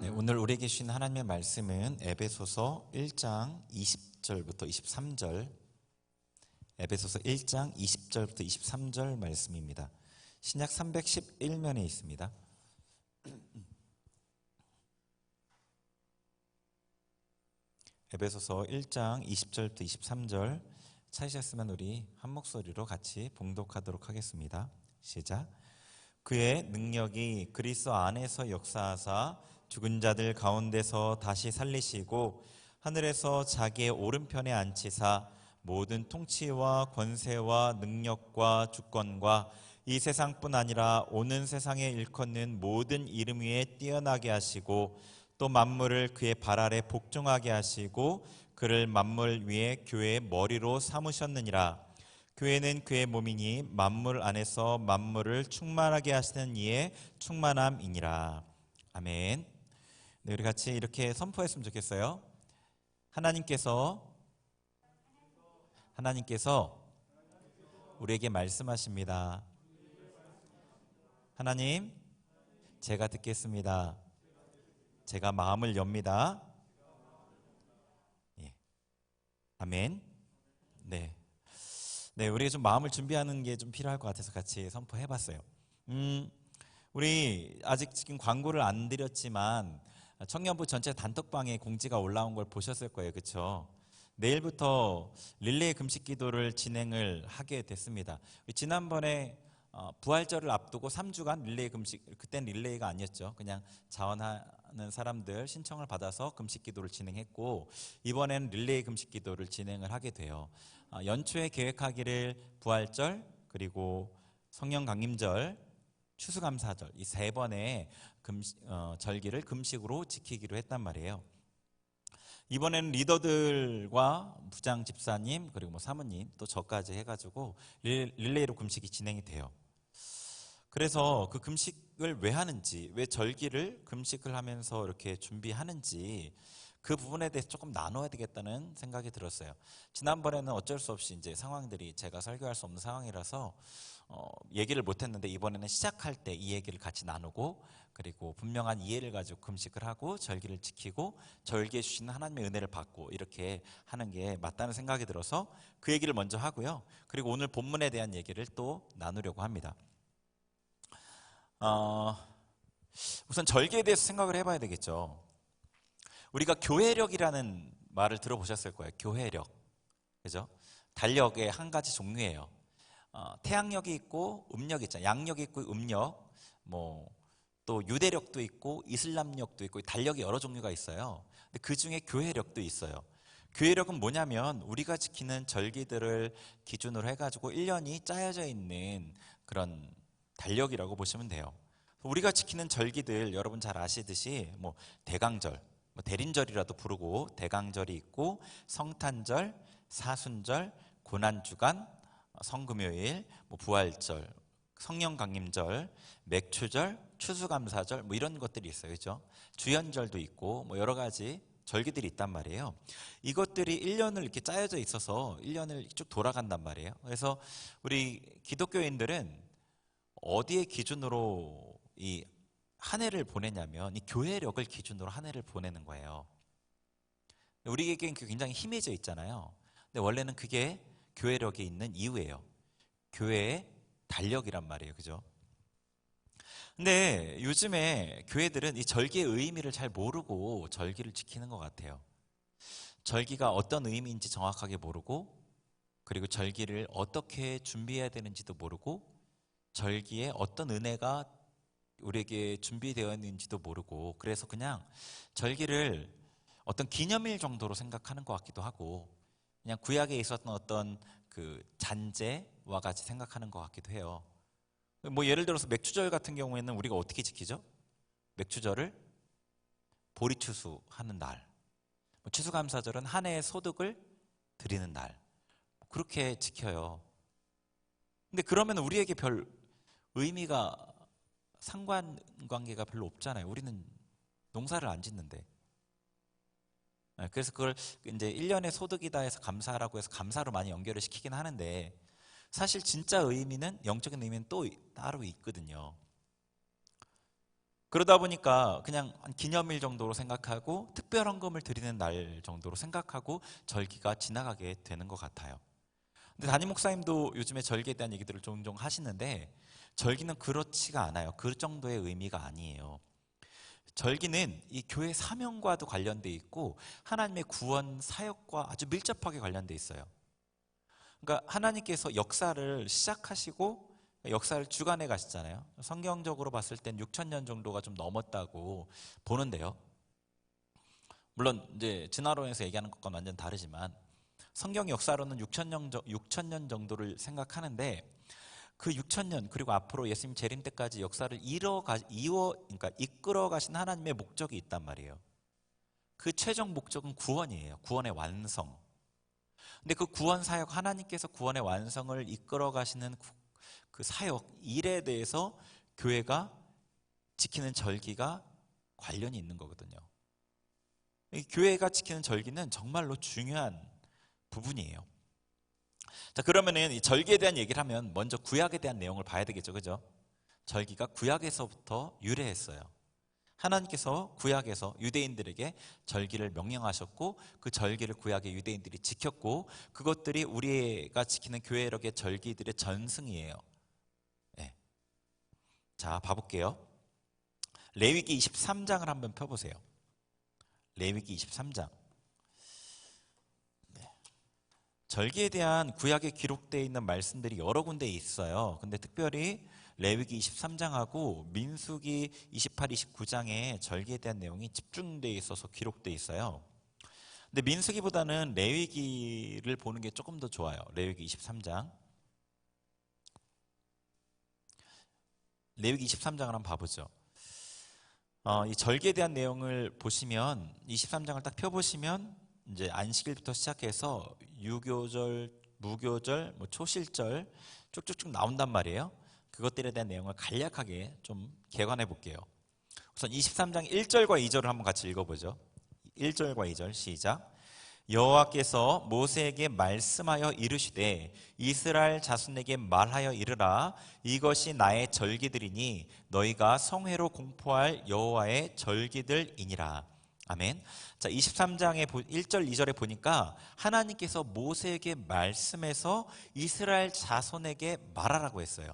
네, 오늘 우리에게 주신 하나님의 말씀은 에베소서 1장 20절부터 23절, 에베소서 1장 20절부터 23절 말씀입니다. 신약 311면에 있습니다. 에베소서 1장 20절부터 23절 찾으셨으면 우리 한 목소리로 같이 봉독하도록 하겠습니다. 시작. 그의 능력이 그리스도 안에서 역사하사 죽은 자들 가운데서 다시 살리시고 하늘에서 자기의 오른편에 앉히사 모든 통치와 권세와 능력과 주권과 이 세상뿐 아니라 오는 세상에 일컫는 모든 이름 위에 뛰어나게 하시고 또 만물을 그의 발 아래 복종하게 하시고 그를 만물 위에 교회의 머리로 삼으셨느니라. 교회는 그의 몸이니 만물 안에서 만물을 충만하게 하시는 이의 충만함이니라. 아멘. 네, 우리 같이 이렇게 선포했으면 좋겠어요. 하나님께서 우리에게 말씀하십니다. 하나님, 제가 듣겠습니다. 제가 마음을 엽니다. 예. 아멘. 네. 네, 우리가 좀 마음을 준비하는 게 좀 필요할 것 같아서 같이 선포해봤어요. 우리 아직 지금 광고를 안 드렸지만 청년부 전체 단톡방에 공지가 올라온 걸 보셨을 거예요, 그렇죠? 내일부터 릴레이 금식 기도를 진행을 하게 됐습니다. 지난번에 부활절을 앞두고 3주간 릴레이 금식, 그땐 릴레이가 아니었죠. 그냥 자원하는 사람들 신청을 받아서 금식 기도를 진행했고, 이번에는 릴레이 금식 기도를 진행을 하게 돼요. 연초에 계획하기를 부활절, 그리고 성령 강림절, 추수감사절 이 세 번의 절기를 금식으로 지키기로 했단 말이에요. 이번에는 리더들과 부장 집사님 그리고 사모님 또 저까지 해가지고 릴레이로 금식이 진행이 돼요. 그래서 그 금식을 왜 하는지, 왜 절기를 금식을 하면서 이렇게 준비하는지 그 부분에 대해서 조금 나눠야 되겠다는 생각이 들었어요. 지난번에는 어쩔 수 없이 이제 상황들이 제가 설교할 수 없는 상황이라서 얘기를 못했는데, 이번에는 시작할 때 이 얘기를 같이 나누고 그리고 분명한 이해를 가지고 금식을 하고 절기를 지키고 절기에 주시는 하나님의 은혜를 받고 이렇게 하는 게 맞다는 생각이 들어서 그 얘기를 먼저 하고요. 그리고 오늘 본문에 대한 얘기를 또 나누려고 합니다. 우선 절기에 대해서 생각을 해봐야 되겠죠. 우리가 교회력이라는 말을 들어보셨을 거예요. 교회력, 그죠? 달력의 한 가지 종류예요. 태양력이 있고 음력이 있잖아요. 양력이 있고 음력, 또 유대력도 있고 이슬람력도 있고 달력이 여러 종류가 있어요. 근데 그 중에 교회력도 있어요. 교회력은 뭐냐면 우리가 지키는 절기들을 기준으로 해가지고 1년이 짜여져 있는 그런 달력이라고 보시면 돼요. 우리가 지키는 절기들 여러분 잘 아시듯이 대강절, 대림절이라도 부르고 대강절이 있고 성탄절, 사순절, 고난주간, 성금요일, 부활절, 성령강림절, 맥추절, 추수감사절 이런 것들이 있어요. 그렇죠? 주연절도 있고 여러 가지 절기들이 있단 말이에요. 이것들이 1년을 이렇게 짜여져 있어서 1년을 쭉 돌아간단 말이에요. 그래서 우리 기독교인들은 어디에 기준으로 이 한 해를 보내냐면 이 교회력을 기준으로 한 해를 보내는 거예요. 우리에게는 굉장히 희미해져 있잖아요. 근데 원래는 그게 교회력이 있는 이유예요. 교회의 달력이란 말이에요. 그죠? 근데 요즘에 교회들은 이 절기의 의미를 잘 모르고 절기를 지키는 것 같아요. 절기가 어떤 의미인지 정확하게 모르고, 그리고 절기를 어떻게 준비해야 되는지도 모르고, 절기에 어떤 은혜가 우리에게 준비되어 있는지도 모르고, 그래서 그냥 절기를 어떤 기념일 정도로 생각하는 것 같기도 하고, 그냥 구약에 있었던 어떤 그 잔재와 같이 생각하는 것 같기도 해요. 예를 들어서 맥추절 같은 경우에는 우리가 어떻게 지키죠? 맥추절을 보리추수하는 날, 추수감사절은 한 해의 소득을 드리는 날, 그렇게 지켜요. 근데 그러면 우리에게 별 의미가, 상관관계가 별로 없잖아요. 우리는 농사를 안 짓는데. 그래서 그걸 이제 1년의 소득이다 해서 감사라고 해서 감사로 많이 연결을 시키긴 하는데, 사실 진짜 의미는, 영적인 의미는 또 따로 있거든요. 그러다 보니까 그냥 한 기념일 정도로 생각하고 특별 헌금을 드리는 날 정도로 생각하고 절기가 지나가게 되는 것 같아요. 근데 담임 목사님도 요즘에 절기에 대한 얘기들을 종종 하시는데 절기는 그렇지가 않아요. 그 정도의 의미가 아니에요. 절기는 이 교회 사명과도 관련돼 있고 하나님의 구원 사역과 아주 밀접하게 관련돼 있어요. 그러니까 하나님께서 역사를 시작하시고 역사를 주관해 가시잖아요. 성경적으로 봤을 땐 6천 년 정도가 좀 넘었다고 보는데요. 물론 이제 진화론에서 얘기하는 것과 완전 다르지만 성경 역사로는 6천 년 정도를 생각하는데 그 6천 년 그리고 앞으로 예수님 재림 때까지 역사를 그러니까 이끌어 가신 하나님의 목적이 있단 말이에요. 그 최종 목적은 구원이에요. 구원의 완성. 근데 그 구원 사역, 하나님께서 구원의 완성을 이끌어 가시는 그 사역, 일에 대해서 교회가 지키는 절기가 관련이 있는 거거든요. 이 교회가 지키는 절기는 정말로 중요한 부분이에요. 자, 그러면은 이 절기에 대한 얘기를 하면 먼저 구약에 대한 내용을 봐야 되겠죠. 그죠? 절기가 구약에서부터 유래했어요. 하나님께서 구약에서 유대인들에게 절기를 명령하셨고 그 절기를 구약의 유대인들이 지켰고 그것들이 우리가 지키는 교회력의 절기들의 전승이에요. 네. 자, 봐볼게요. 레위기 23장을 한번 펴보세요. 레위기 23장. 절기에 대한 구약에 기록되어 있는 말씀들이 여러 군데 있어요. 근데 특별히 레위기 23장하고 민수기 28, 29장에 절기에 대한 내용이 집중되어 있어서 기록되어 있어요. 근데 민수기보다는 레위기를 보는 게 조금 더 좋아요. 레위기 23장. 레위기 23장을 한번 봐보죠. 이 절기에 대한 내용을 보시면 23장을 딱 펴보시면 이제 안식일부터 시작해서 유교절, 무교절, 초실절 쭉쭉쭉 나온단 말이에요. 그것들에 대한 내용을 간략하게 좀 개관해 볼게요. 우선 23장 1절과 2절을 한번 같이 읽어보죠. 1절과 2절 시작. 여호와께서 모세에게 말씀하여 이르시되 이스라엘 자손에게 말하여 이르라 이것이 나의 절기들이니 너희가 성회로 공포할 여호와의 절기들이니라. 아멘. 자, 23장의 1절, 2절에 보니까 하나님께서 모세에게 말씀해서 이스라엘 자손에게 말하라고 했어요.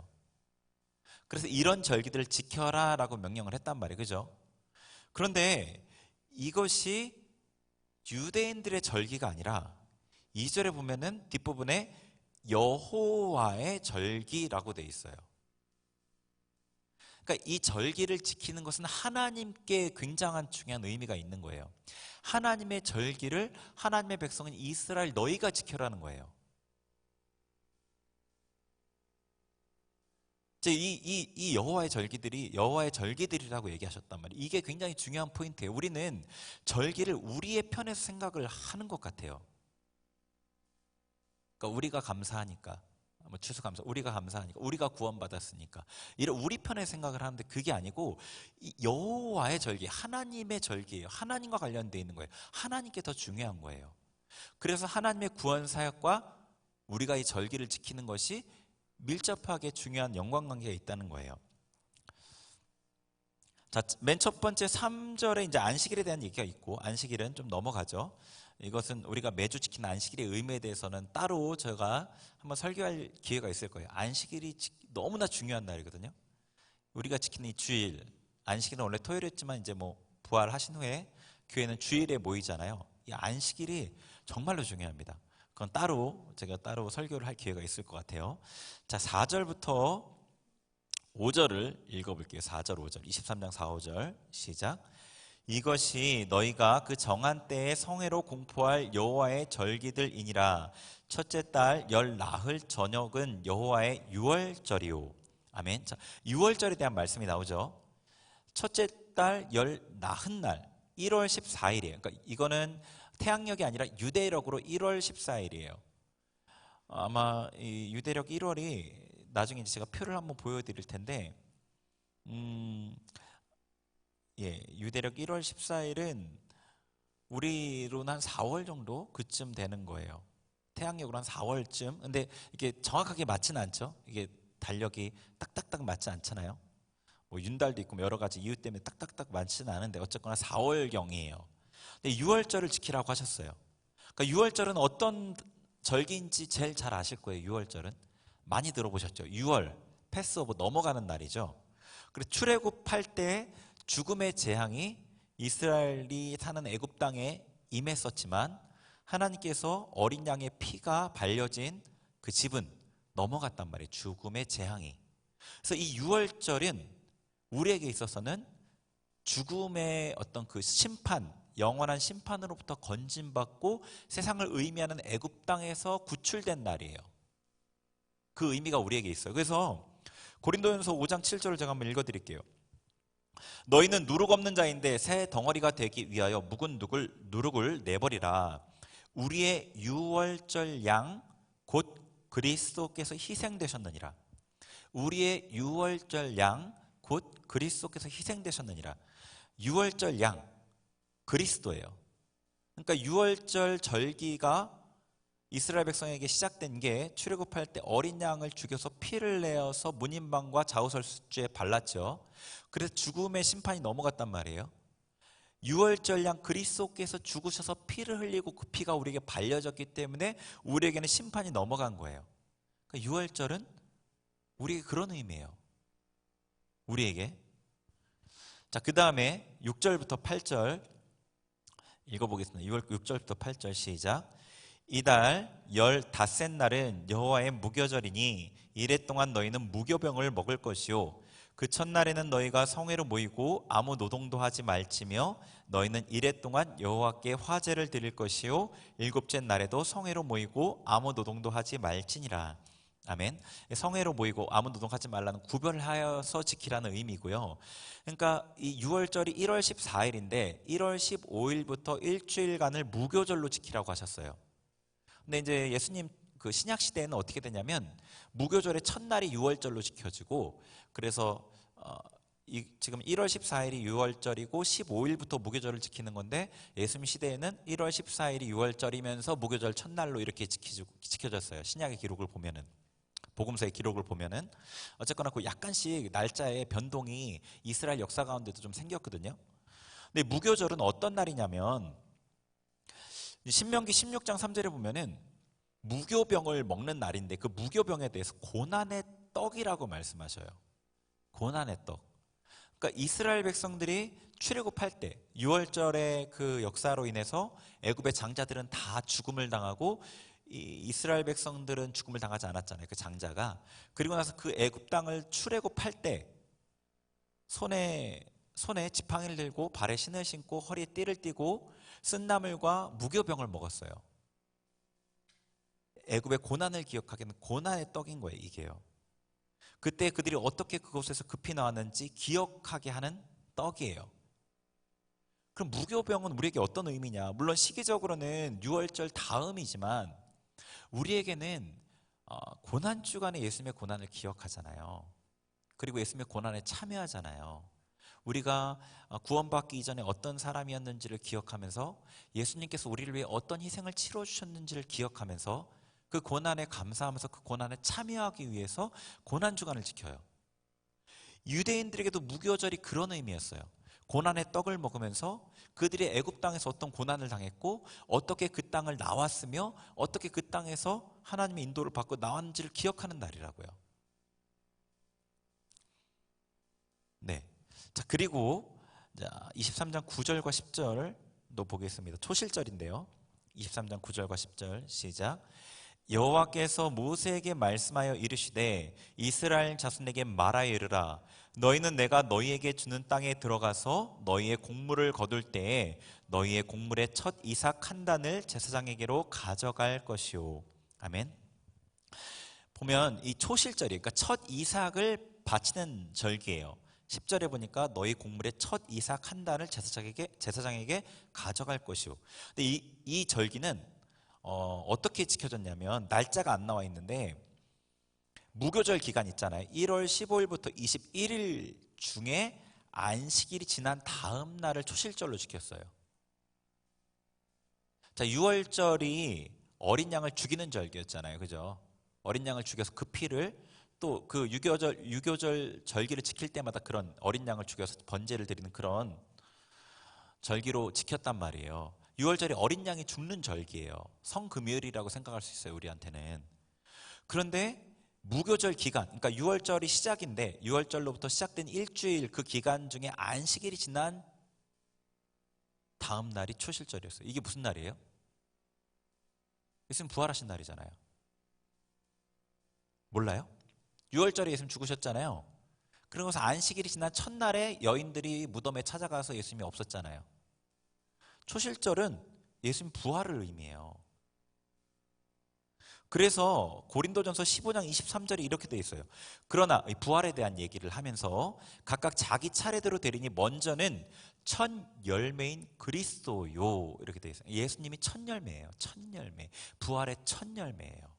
그래서 이런 절기들을 지켜라 라고 명령을 했단 말이에요. 그죠? 그런데 이것이 유대인들의 절기가 아니라 2절에 보면은 뒷부분에 여호와의 절기라고 돼 있어요. 그러니까 이 절기를 지키는 것은 하나님께 굉장한 중요한 의미가 있는 거예요. 하나님의 절기를 하나님의 백성인 이스라엘 너희가 지켜라는 거예요. 이 여호와의 절기들이 여호와의 절기들이라고 얘기하셨단 말이에요. 이게 굉장히 중요한 포인트예요. 우리는 절기를 우리의 편에서 생각을 하는 것 같아요. 그러니까 우리가 감사하니까 추수감사 우리가 감사하니까 우리가 구원받았으니까 이런 우리 편의 생각을 하는데 그게 아니고 이 여호와의 절기 하나님의 절기예요. 하나님과 관련되어 있는 거예요. 하나님께 더 중요한 거예요. 그래서 하나님의 구원 사역과 우리가 이 절기를 지키는 것이 밀접하게 중요한 연관관계가 있다는 거예요. 자, 맨 첫 번째 3절에 이제 안식일에 대한 얘기가 있고 안식일은 좀 넘어가죠. 이것은 우리가 매주 지키는 안식일의 의미에 대해서는 따로 제가 한번 설교할 기회가 있을 거예요. 안식일이 너무나 중요한 날이거든요. 우리가 지키는 이 주일, 안식일은 원래 토요일이었지만 이제 부활하신 후에 교회는 주일에 모이잖아요. 이 안식일이 정말로 중요합니다. 그건 제가 따로 설교를 할 기회가 있을 것 같아요. 자, 4절부터 5절을 읽어볼게요. 4절, 5절, 23장 4, 5절 시작. 이것이 너희가 그 정한 때에 성회로 공포할 여호와의 절기들이니라. 첫째 달 열 나흘 저녁은 여호와의 유월절이요. 아멘. 자, 유월절에 대한 말씀이 나오죠. 첫째 달 열 나흔 날 1월 14일이에요. 그러니까 이거는 태양력이 아니라 유대력으로 1월 14일이에요. 아마 이 유대력 1월이 나중에 제가 표를 한번 보여드릴 텐데, 유대력 1월 14일은 우리로는 한 4월 정도 그쯤 되는 거예요. 태양력으로 한 4월쯤. 근데 이게 정확하게 맞지는 않죠. 이게 달력이 딱딱딱 맞지 않잖아요. 뭐 윤달도 있고 뭐 여러 가지 이유 때문에 딱딱딱 많지는 않은데 어쨌거나 4월경이에요. 근데 6월절을 지키라고 하셨어요. 그러니까 6월절은 어떤 절기인지 제일 잘 아실 거예요. 6월절은 많이 들어보셨죠. 6월 패스오버 넘어가는 날이죠. 그래서 출애굽할 때 죽음의 재앙이 이스라엘이 사는 애굽 땅에 임했었지만 하나님께서 어린 양의 피가 발려진 그 집은 넘어갔단 말이에요. 죽음의 재앙이. 그래서 이 6월절은 우리에게 있어서는 죽음의 어떤 그 심판, 영원한 심판으로부터 건진받고 세상을 의미하는 애굽 땅에서 구출된 날이에요. 그 의미가 우리에게 있어요. 그래서 고린도전서 5장 7절을 제가 한번 읽어드릴게요. 너희는 누룩 없는 자인데 새 덩어리가 되기 위하여 묵은 누룩을 내버리라. 우리의 유월절 양 곧 그리스도께서 희생되셨느니라. 우리의 유월절 양 곧 그리스도께서 희생되셨느니라. 유월절 양 그리스도예요. 그러니까 유월절 절기가 이스라엘 백성에게 시작된 게 출애굽할 때 어린 양을 죽여서 피를 내어서 문인방과 좌우설주에 발랐죠. 그래서 죽음의 심판이 넘어갔단 말이에요. 유월절 양 그리스도께서 죽으셔서 피를 흘리고 그 피가 우리에게 발려졌기 때문에 우리에게는 심판이 넘어간 거예요. 그러니까 유월절은 우리에게 그런 의미예요. 우리에게. 자, 그 다음에 6절부터 8절 읽어보겠습니다. 6절부터 8절 시작. 이달 열 닷새 날은 여호와의 무교절이니 이래 동안 너희는 무교병을 먹을 것이요 그 첫날에는 너희가 성회로 모이고 아무 노동도 하지 말지며 너희는 이래 동안 여호와께 화제를 드릴 것이요 일곱째 날에도 성회로 모이고 아무 노동도 하지 말지니라. 아멘. 성회로 모이고 아무 노동하지 말라는 구별을 하여서 지키라는 의미고요. 그러니까 이 6월절이 1월 14일인데 1월 15일부터 일주일간을 무교절로 지키라고 하셨어요. 근데 이제 예수님 그 신약 시대에는 어떻게 되냐면 무교절의 첫날이 6월절로 지켜지고 그래서 지금 1월 14일이 6월절이고 15일부터 무교절을 지키는 건데 예수님 시대에는 1월 14일이 6월절이면서 무교절 첫날로 이렇게 지켜졌어요. 신약의 기록을 보면은. 복음서의 기록을 보면은 어쨌거나 그 약간씩 날짜의 변동이 이스라엘 역사 가운데도 좀 생겼거든요. 근데 무교절은 어떤 날이냐면 신명기 16장 3절에 보면은 무교병을 먹는 날인데 그 무교병에 대해서 고난의 떡이라고 말씀하셔요. 고난의 떡. 그러니까 이스라엘 백성들이 출애굽할 때 6월절의 그 역사로 인해서 애굽의 장자들은 다 죽음을 당하고 이스라엘 백성들은 죽음을 당하지 않았잖아요. 그 장자가. 그리고 나서 그 애굽 땅을 출애굽할 때 손에 지팡이를 들고 발에 신을 신고 허리에 띠를 띠고 쓴나물과 무교병을 먹었어요. 애굽의 고난을 기억하게 하는 고난의 떡인 거예요. 이게요. 그때 그들이 어떻게 그곳에서 급히 나왔는지 기억하게 하는 떡이에요. 그럼 무교병은 우리에게 어떤 의미냐? 물론 시기적으로는 6월절 다음이지만 우리에게는 고난 주간에 예수님의 고난을 기억하잖아요. 그리고 예수님의 고난에 참여하잖아요. 우리가 구원받기 이전에 어떤 사람이었는지를 기억하면서 예수님께서 우리를 위해 어떤 희생을 치러주셨는지를 기억하면서 그 고난에 감사하면서 그 고난에 참여하기 위해서 고난 주간을 지켜요. 유대인들에게도 무교절이 그런 의미였어요. 고난의 떡을 먹으면서 그들이 애굽 땅에서 어떤 고난을 당했고 어떻게 그 땅을 나왔으며 어떻게 그 땅에서 하나님의 인도를 받고 나왔는지를 기억하는 날이라고요. 네. 자, 그리고 23장 9절과 10절도 보겠습니다. 초실절인데요. 23장 9절과 10절 시작. 여호와께서 모세에게 말씀하여 이르시되 이스라엘 자손에게 말하여 이르라. 너희는 내가 너희에게 주는 땅에 들어가서 너희의 곡물을 거둘 때에 너희의 곡물의 첫 이삭 한 단을 제사장에게로 가져갈 것이요. 아멘. 보면 이 초실절이 그러니까 첫 이삭을 바치는 절기예요. 10절에 보니까 너희 곡물의 첫 이삭 한 단을 제사장에게 가져갈 것이요. 근데 이 절기는 어떻게 지켜졌냐면 날짜가 안 나와 있는데 무교절 기간 있잖아요. 1월 15일부터 21일 중에 안식일이 지난 다음 날을 초실절로 지켰어요. 자, 6월절이 어린 양을 죽이는 절기였잖아요. 그죠? 어린 양을 죽여서 그 피를 또 그 유교절 절기를 지킬 때마다 그런 어린 양을 죽여서 번제를 드리는 그런 절기로 지켰단 말이에요. 6월절이 어린 양이 죽는 절기예요. 성금요일이라고 생각할 수 있어요, 우리한테는. 그런데 무교절 기간, 그러니까 6월절이 시작인데 6월절로부터 시작된 일주일 그 기간 중에 안식일이 지난 다음 날이 초실절이었어요. 이게 무슨 날이에요? 예수님 부활하신 날이잖아요. 몰라요? 6월절에 예수님 죽으셨잖아요. 그러고서 안식일이 지난 첫날에 여인들이 무덤에 찾아가서 예수님이 없었잖아요. 초실절은 예수님 부활을 의미해요. 그래서 고린도전서 15장 23절에 이렇게 되어 있어요. 그러나 부활에 대한 얘기를 하면서 각각 자기 차례대로 되리니 먼저는 첫 열매인 그리스도요, 이렇게 되어 있어요. 예수님이 첫 열매예요. 첫 열매. 부활의 첫 열매예요.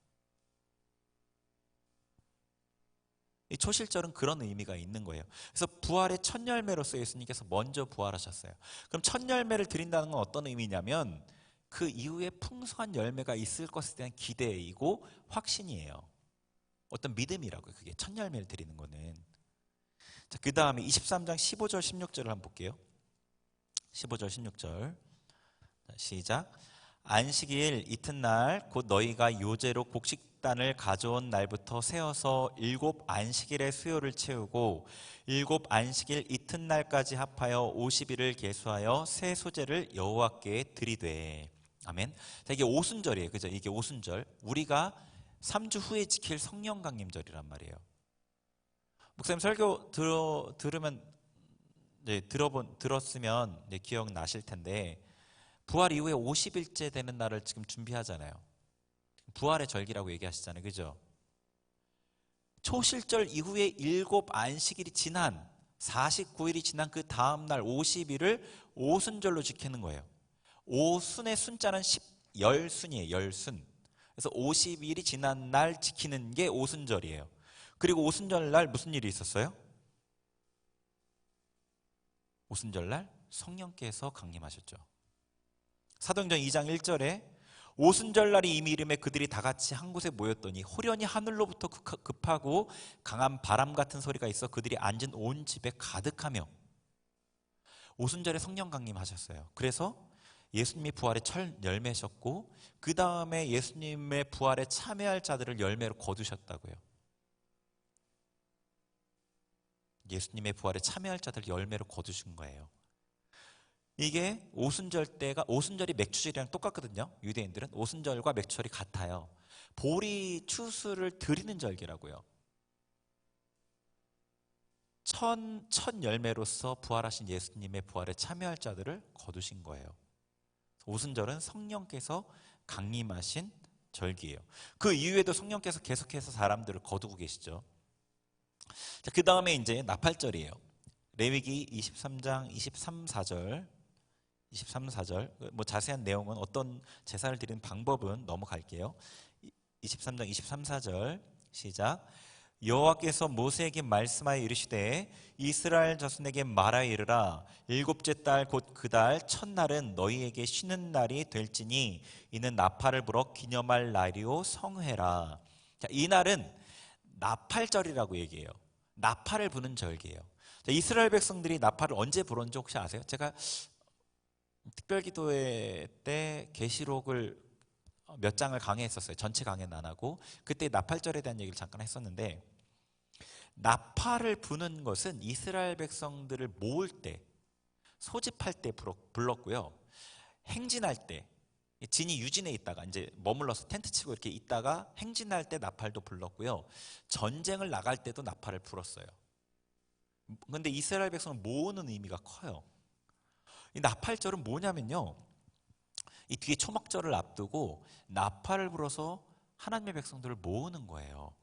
이 초실절은 그런 의미가 있는 거예요. 그래서 부활의 첫 열매로서 예수님께서 먼저 부활하셨어요. 그럼 첫 열매를 드린다는 건 어떤 의미냐면 그 이후에 풍성한 열매가 있을 것에 대한 기대이고 확신이에요. 어떤 믿음이라고요. 그게 첫 열매를 드리는 거는. 자, 그 다음에 23장 15절 16절을 한번 볼게요. 15절 16절 시작. 안식일 이튿날 곧 너희가 요제로 곡식단을 가져온 날부터 세어서 7 안식일의 수요를 채우고 7 안식일 이튿날까지 합하여 50일을 계수하여 새 소제를 여호와께 드리되. 아멘. 자, 이게 오순절이에요. 그죠? 이게 오순절. 우리가 3주 후에 지킬 성령 강림절이란 말이에요. 목사님 설교 들으면 들었으면 기억나실 텐데 부활 이후에 50일째 되는 날을 지금 준비하잖아요. 부활의 절기라고 얘기하시잖아요. 그죠? 초실절 이후에 7 안식일이 지난 49일이 지난 그 다음 날 50일을 오순절로 지키는 거예요. 오순의 순자는 열순이에요. 열순. 그래서 50일이 지난 날 지키는 게 오순절이에요. 그리고 오순절 날 무슨 일이 있었어요? 오순절 날 성령께서 강림하셨죠. 사도행전 2장 1절에 오순절 날이 이미 이름에 그들이 다 같이 한 곳에 모였더니 호련히 하늘로부터 급하고 강한 바람 같은 소리가 있어 그들이 앉은 온 집에 가득하며. 오순절에 성령 강림하셨어요. 그래서 예수님이 부활의 첫 열매셨고 그 다음에 예수님의 부활에 참여할 자들을 열매로 거두셨다고요. 예수님의 부활에 참여할 자들을 열매로 거두신 거예요. 이게 오순절이 맥주절이랑 똑같거든요. 유대인들은 오순절과 맥주절이 같아요. 보리 추수를 드리는 절기라고요. 첫 열매로서 부활하신 예수님의 부활에 참여할 자들을 거두신 거예요. 오순절은 성령께서 강림하신 절기예요. 그 이후에도 성령께서 계속해서 사람들을 거두고 계시죠. 자, 그 다음에 이제 나팔절이에요. 레위기 23장 23, 4절 뭐 자세한 내용은 어떤 제사를 드리는 방법은 넘어갈게요. 23장 23, 4절 시작. 여호와께서 모세에게 말씀하여 이르시되 이스라엘 자손에게 말하여 이르라. 7째 달 곧 그 달 첫날은 너희에게 쉬는 날이 될지니 이는 나팔을 불어 기념할 날이요 성회라. 자, 이 날은 나팔절이라고 얘기해요. 나팔을 부는 절기예요. 자, 이스라엘 백성들이 나팔을 언제 불었는지 혹시 아세요? 제가 특별기도회 때 계시록을 몇 장을 강의했었어요. 전체 강의는 안 하고 그때 나팔절에 대한 얘기를 잠깐 했었는데, 나팔을 부는 것은 이스라엘 백성들을 모을 때, 소집할 때 불렀고요. 행진할 때, 진이 유진에 있다가 이제 머물러서 텐트 치고 이렇게 있다가 행진할 때 나팔도 불렀고요. 전쟁을 나갈 때도 나팔을 불었어요. 근데 이스라엘 백성을 모으는 의미가 커요. 이 나팔절은 뭐냐면요, 이 뒤에 초막절을 앞두고 나팔을 불어서 하나님의 백성들을 모으는 거예요.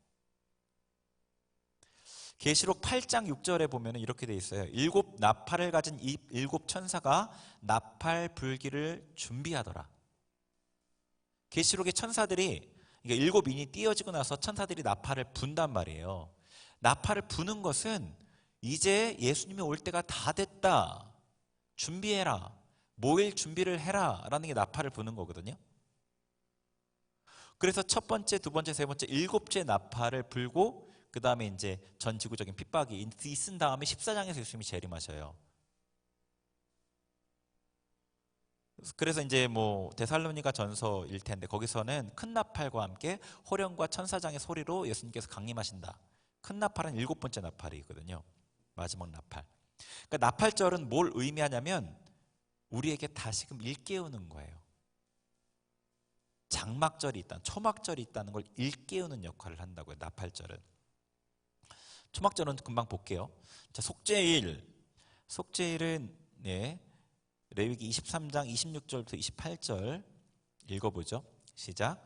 계시록 8장 6절에 보면 이렇게 돼 있어요. 7 나팔을 가진 7 천사가 나팔 불기를 준비하더라. 계시록의 천사들이, 그러니까 7인이 띄어지고 나서 천사들이 나팔을 분단 말이에요. 나팔을 부는 것은 이제 예수님이 올 때가 다 됐다, 준비해라, 모일 준비를 해라 라는 게 나팔을 부는 거거든요. 그래서 첫 번째, 두 번째, 세 번째, 7째 나팔을 불고 그 다음에 이제 전 지구적인 핍박이 있은 다음에 14장에서 예수님이 재림하셔요. 그래서 이제 뭐 데살로니가 전서일 텐데 거기서는 큰 나팔과 함께 호령과 천사장의 소리로 예수님께서 강림하신다. 큰 나팔은 7번째 나팔이거든요. 마지막 나팔. 그러니까 나팔절은 뭘 의미하냐면 우리에게 다시금 일깨우는 거예요. 장막절이 있다, 초막절이 있다는 걸 일깨우는 역할을 한다고요. 나팔절은. 초막절은 금방 볼게요. 자, 속죄일은 네, 레위기 23장 26절부터 28절 읽어보죠. 시작.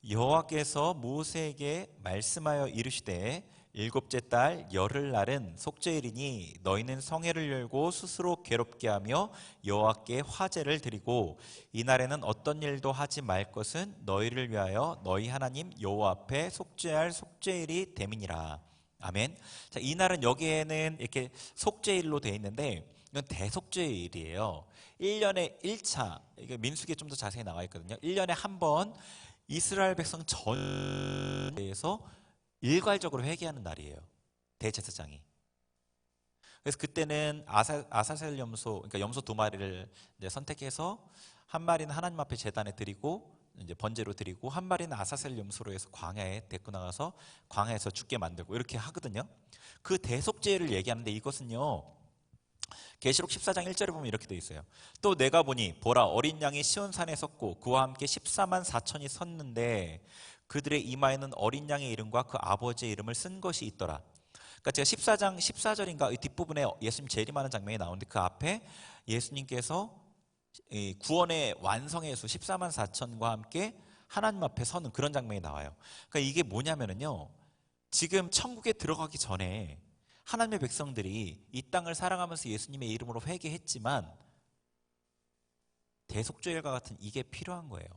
여호와께서 모세에게 말씀하여 이르시되 일곱째 달 열흘날은 속죄일이니 너희는 성회를 열고 스스로 괴롭게 하며 여호와께 화제를 드리고 이날에는 어떤 일도 하지 말 것은 너희를 위하여 너희 하나님 여호와 앞에 속죄할 속죄일이 됨이니라. 아멘. 자, 이날은 여기에는 이렇게 속죄일로 되어 있는데 이건 대속죄일이에요. 1년에 1차, 이게 민수기에 좀 더 자세히 나와 있거든요. 1년에 한 번 이스라엘 백성 전에서 일괄적으로 회개하는 날이에요. 대제사장이. 그래서 그때는 아사셀 염소, 그러니까 염소 2마리를 이제 선택해서 한 마리는 하나님 앞에 제단에 드리고 이제 번제로 드리고 한 마리는 아사셀 염소로 해서 광야에 데리고 나가서 광야에서 죽게 만들고 이렇게 하거든요. 그 대속죄를 얘기하는데 이것은요. 계시록 14장 1절에 보면 이렇게 되어 있어요. 또 내가 보니 보라 어린 양이 시온산에 섰고 그와 함께 14만 4천이 섰는데 그들의 이마에는 어린 양의 이름과 그 아버지의 이름을 쓴 것이 있더라. 그러니까 제가 14장 14절인가 이 뒷부분에 예수님 재림하는 장면이 나오는데 그 앞에 예수님께서 구원의 완성의 수 14만 4천과 함께 하나님 앞에 서는 그런 장면이 나와요. 그러니까 이게 뭐냐면요. 지금 천국에 들어가기 전에 하나님의 백성들이 이 땅을 살아가면서 예수님의 이름으로 회개했지만 대속죄일과 같은 이게 필요한 거예요.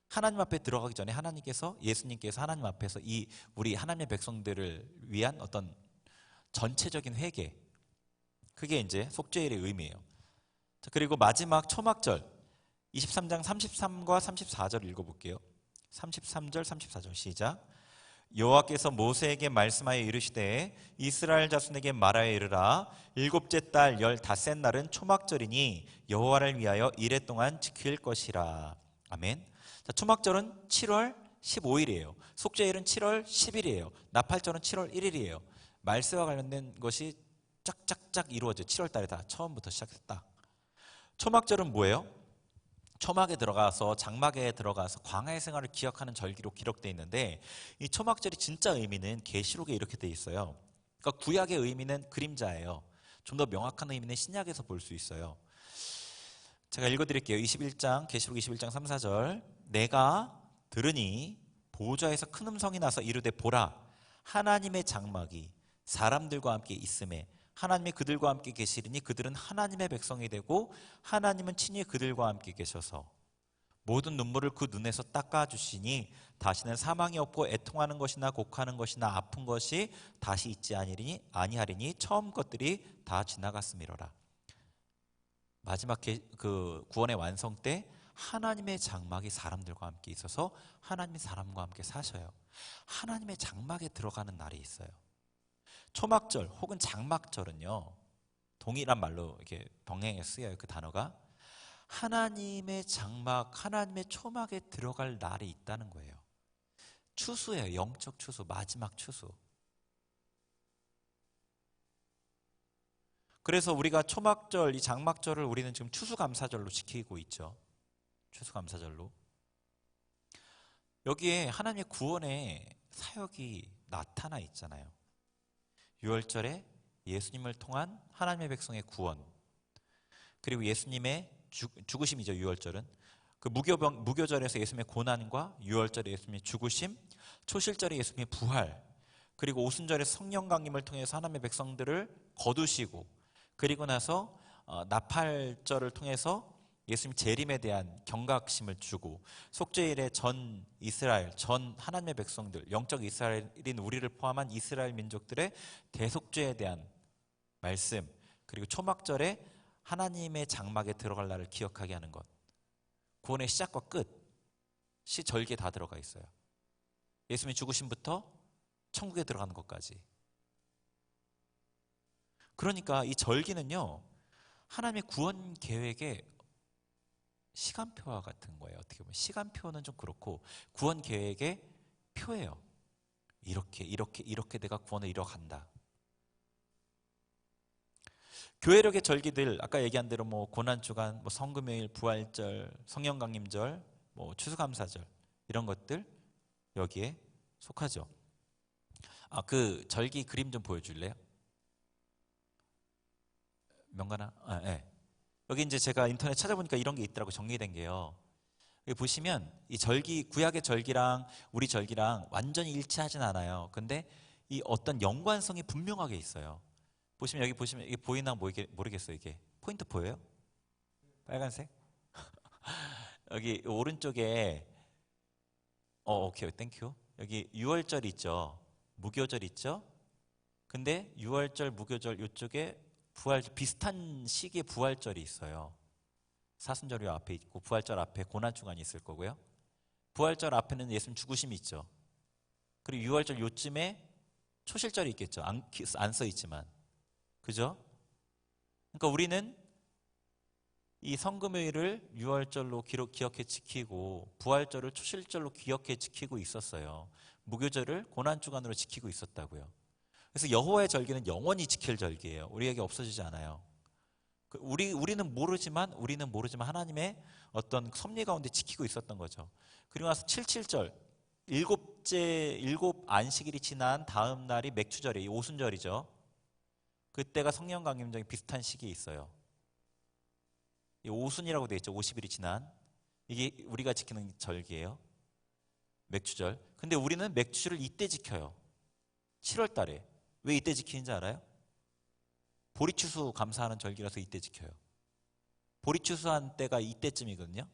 하나님 앞에 들어가기 전에 예수님께서 하나님 앞에서 이 우리 하나님의 백성들을 위한 어떤 전체적인 회개, 그게 이제 속죄일의 의미예요. 자, 그리고 마지막 초막절 23장 33과 34절 읽어볼게요. 33절 34절 시작. 여호와께서 모세에게 말씀하여 이르시되 이스라엘 자손에게 말하여 이르라 일곱째 달 15셋 날은 초막절이니 여호와를 위하여 이레 동안 지킬 것이라. 아멘. 자, 초막절은 7월 15일이에요. 속죄일은 7월 10일이에요. 나팔절은 7월 1일이에요. 말세와 관련된 것이 쫙쫙쫙 이루어져요. 7월 달에 다 처음부터 시작했다. 초막절은 뭐예요? 초막에 들어가서 장막에 들어가서 광야의 생활을 기억하는 절기로 기록되어 있는데 이 초막절이 진짜 의미는 계시록에 이렇게 되어 있어요. 그러니까 구약의 의미는 그림자예요. 좀 더 명확한 의미는 신약에서 볼 수 있어요. 제가 읽어드릴게요. 21장 계시록 21장 3, 4절. 내가 들으니 보좌에서 큰 음성이 나서 이르되 보라 하나님의 장막이 사람들과 함께 있음에 하나님이 그들과 함께 계시리니 그들은 하나님의 백성이 되고 하나님은 친히 그들과 함께 계셔서 모든 눈물을 그 눈에서 닦아주시니 다시는 사망이 없고 애통하는 것이나 곡하는 것이나 아픈 것이 다시 있지 아니하리니 처음 것들이 다 지나갔음이로라. 마지막 그 구원의 완성 때 하나님의 장막이 사람들과 함께 있어서 하나님이 사람과 함께 사셔요. 하나님의 장막에 들어가는 날이 있어요. 초막절 혹은 장막절은요, 동일한 말로 이렇게 병행해 쓰여요. 그 단어가 하나님의 장막, 하나님의 초막에 들어갈 날이 있다는 거예요. 추수예요. 영적 추수, 마지막 추수. 그래서 우리가 초막절, 이 장막절을 우리는 지금 추수감사절로 지키고 있죠. 추수감사절로. 여기에 하나님의 구원의 사역이 나타나 있잖아요. 유월절에 예수님을 통한 하나님의 백성의 구원, 그리고 예수님의 죽으심이죠. 유월절은 그 무교절에서 예수님의 고난과 유월절에 예수님의 죽으심, 초실절에 예수님의 부활, 그리고 오순절에 성령 강림을 통해서 하나님의 백성들을 거두시고, 그리고 나서 나팔절을 통해서 예수님 재림에 대한 경각심을 주고, 속죄일에 전 이스라엘, 전 하나님의 백성들, 영적 이스라엘인 우리를 포함한 이스라엘 민족들의 대속죄에 대한 말씀, 그리고 초막절에 하나님의 장막에 들어갈 날을 기억하게 하는 것. 구원의 시작과 끝이 절기에 다 들어가 있어요. 예수님의 죽으심부터 천국에 들어가는 것까지. 그러니까 이 절기는요, 하나님의 구원 계획의 시간표와 같은 거예요. 어떻게 보면 시간표는 좀 그렇고 구원 계획의 표예요. 이렇게 내가 구원을 이뤄간다. 교회력의 절기들, 아까 얘기한 대로 뭐 고난주간, 뭐 성금요일, 부활절, 성령강림절, 뭐 추수감사절, 이런 것들 여기에 속하죠. 그 절기 그림 좀 보여줄래요? 명가나? 네. 여기 이제 제가 인터넷 찾아보니까 이런 게 있더라고, 정리된 게요. 여기 보시면 이 절기, 구약의 절기랑 우리 절기랑 완전히 일치하진 않아요. 근데 이 어떤 연관성이 분명하게 있어요. 보시면 여기 보시면 이게 보이나 모르겠어요. 이게 포인트 보여요? 빨간색? 여기 오른쪽에 오케이, 땡큐. 여기 유월절 있죠. 무교절 있죠. 근데 유월절, 무교절 이쪽에 부활 비슷한 시기에 부활절이 있어요. 사순절이 앞에 있고 부활절 앞에 고난주간이 있을 거고요. 부활절 앞에는 예수님 죽으심이 있죠. 그리고 유월절 요쯤에 초실절이 있겠죠. 안 써 있지만. 그죠? 그러니까 우리는 이 성금요일을 유월절로 기억해 지키고 부활절을 초실절로 기억해 지키고 있었어요. 무교절을 고난주간으로 지키고 있었다고요. 그래서 여호와의 절기는 영원히 지킬 절기예요. 우리에게 없어지지 않아요. 우리는 모르지만 하나님의 어떤 섭리 가운데 지키고 있었던 거죠. 그리고 나서 77절, 일곱 안식일이 지난 다음 날이 맥추절이에요. 오순절이죠. 그때가 성령 강림절이 비슷한 시기에 있어요. 오순이라고 되어 있죠. 50일이 지난. 이게 우리가 지키는 절기예요. 맥추절. 근데 우리는 맥추절을 이때 지켜요. 7월 달에. 왜 이때 지키는지 알아요? 보리추수 감사하는 절기라서 이때 지켜요. 보리추수한 때가 이때쯤이거든요.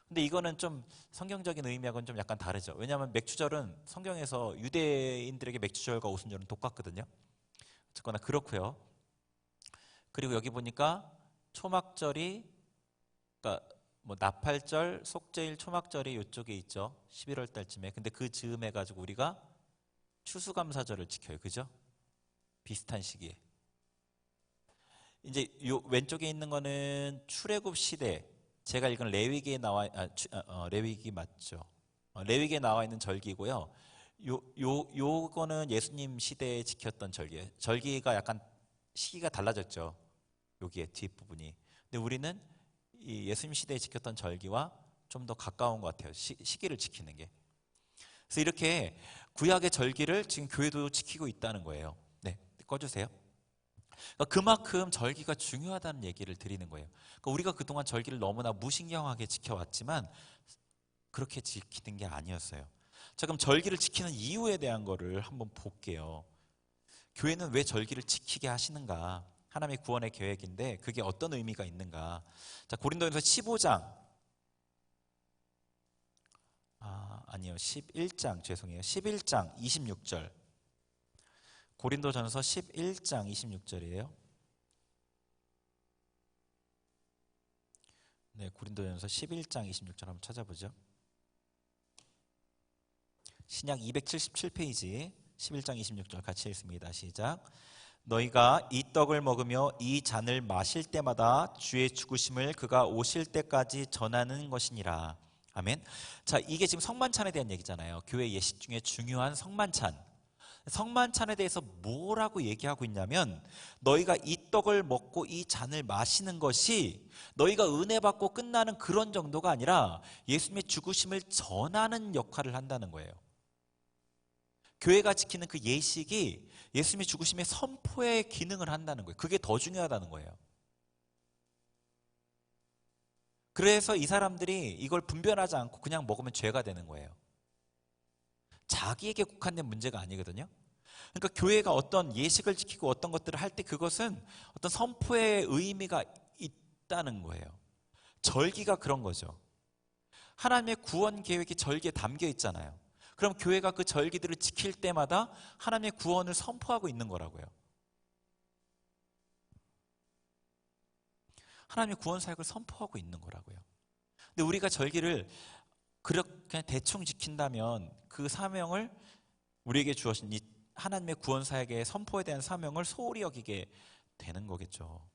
근데 이거는 좀 성경적인 의미하고는 좀 약간 다르죠. 왜냐하면 맥추절은 성경에서 유대인들에게 맥추절과 오순절은 똑같거든요. 어쨌거나 그렇고요. 그리고 여기 보니까 초막절이, 그러니까 뭐 나팔절, 속죄일, 초막절이 이쪽에 있죠. 11월 달쯤에. 근데 그 즈음에 가지고 우리가 추수감사절을 지켜요. 그죠? 비슷한 시기에. 이제 요 왼쪽에 있는 거는 출애굽 시대, 제가 읽은 레위기에 레위기 맞죠? 레위기에 나와 있는 절기고요. 요거는 예수님 시대에 지켰던 절기예요. 절기가 약간 시기가 달라졌죠. 여기에 뒷부분이. 근데 우리는 이 예수님 시대에 지켰던 절기와 좀 더 가까운 것 같아요. 시기를 지키는 게. 그래서 이렇게 구약의 절기를 지금 교회도 지키고 있다는 거예요. 네, 꺼주세요. 그러니까 그만큼 절기가 중요하다는 얘기를 드리는 거예요. 그러니까 우리가 그동안 절기를 너무나 무신경하게 지켜왔지만 그렇게 지키는 게 아니었어요. 자, 그럼 절기를 지키는 이유에 대한 거를 한번 볼게요. 교회는 왜 절기를 지키게 하시는가? 하나님의 구원의 계획인데 그게 어떤 의미가 있는가? 자, 고린도전서 15장. 아니요. 11장, 죄송해요. 11장 26절. 고린도전서 11장 26절이에요. 네, 고린도전서 11장 26절 한번 찾아보죠. 신약 277페이지 11장 26절 같이 읽습니다. 시작. 너희가 이 떡을 먹으며 이 잔을 마실 때마다 주의 죽으심을 그가 오실 때까지 전하는 것이니라. 아멘. 자, 이게 지금 성만찬에 대한 얘기잖아요. 교회 예식 중에 중요한 성만찬. 성만찬에 대해서 뭐라고 얘기하고 있냐면 너희가 이 떡을 먹고 이 잔을 마시는 것이 너희가 은혜 받고 끝나는 그런 정도가 아니라 예수님의 죽으심을 전하는 역할을 한다는 거예요. 교회가 지키는 그 예식이 예수님의 죽으심의 선포의 기능을 한다는 거예요. 그게 더 중요하다는 거예요. 그래서 이 사람들이 이걸 분별하지 않고 그냥 먹으면 죄가 되는 거예요. 자기에게 국한된 문제가 아니거든요. 그러니까 교회가 어떤 예식을 지키고 어떤 것들을 할 때 그것은 어떤 선포의 의미가 있다는 거예요. 절기가 그런 거죠. 하나님의 구원 계획이 절기에 담겨 있잖아요. 그럼 교회가 그 절기들을 지킬 때마다 하나님의 구원을 선포하고 있는 거라고요. 하나님의 구원 사역을 선포하고 있는 거라고요. 근데 우리가 절기를 그냥 대충 지킨다면 그 사명을 우리에게 주어진 이 하나님의 구원 사역의 선포에 대한 사명을 소홀히 여기게 되는 거겠죠.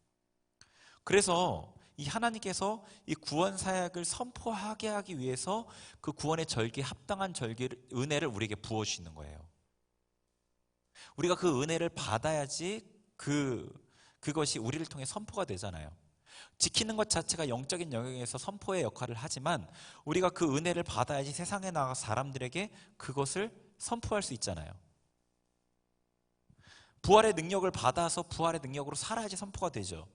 그래서 이 하나님께서 이 구원 사역을 선포하게 하기 위해서 그 구원의 절기에 합당한 은혜를 우리에게 부어 주시는 거예요. 우리가 그 은혜를 받아야지 그것이 우리를 통해 선포가 되잖아요. 지키는 것 자체가 영적인 영역에서 선포의 역할을 하지만 우리가 그 은혜를 받아야지 세상에 나가 사람들에게 그것을 선포할 수 있잖아요. 부활의 능력을 받아서 부활의 능력으로 살아야지 선포가 되죠.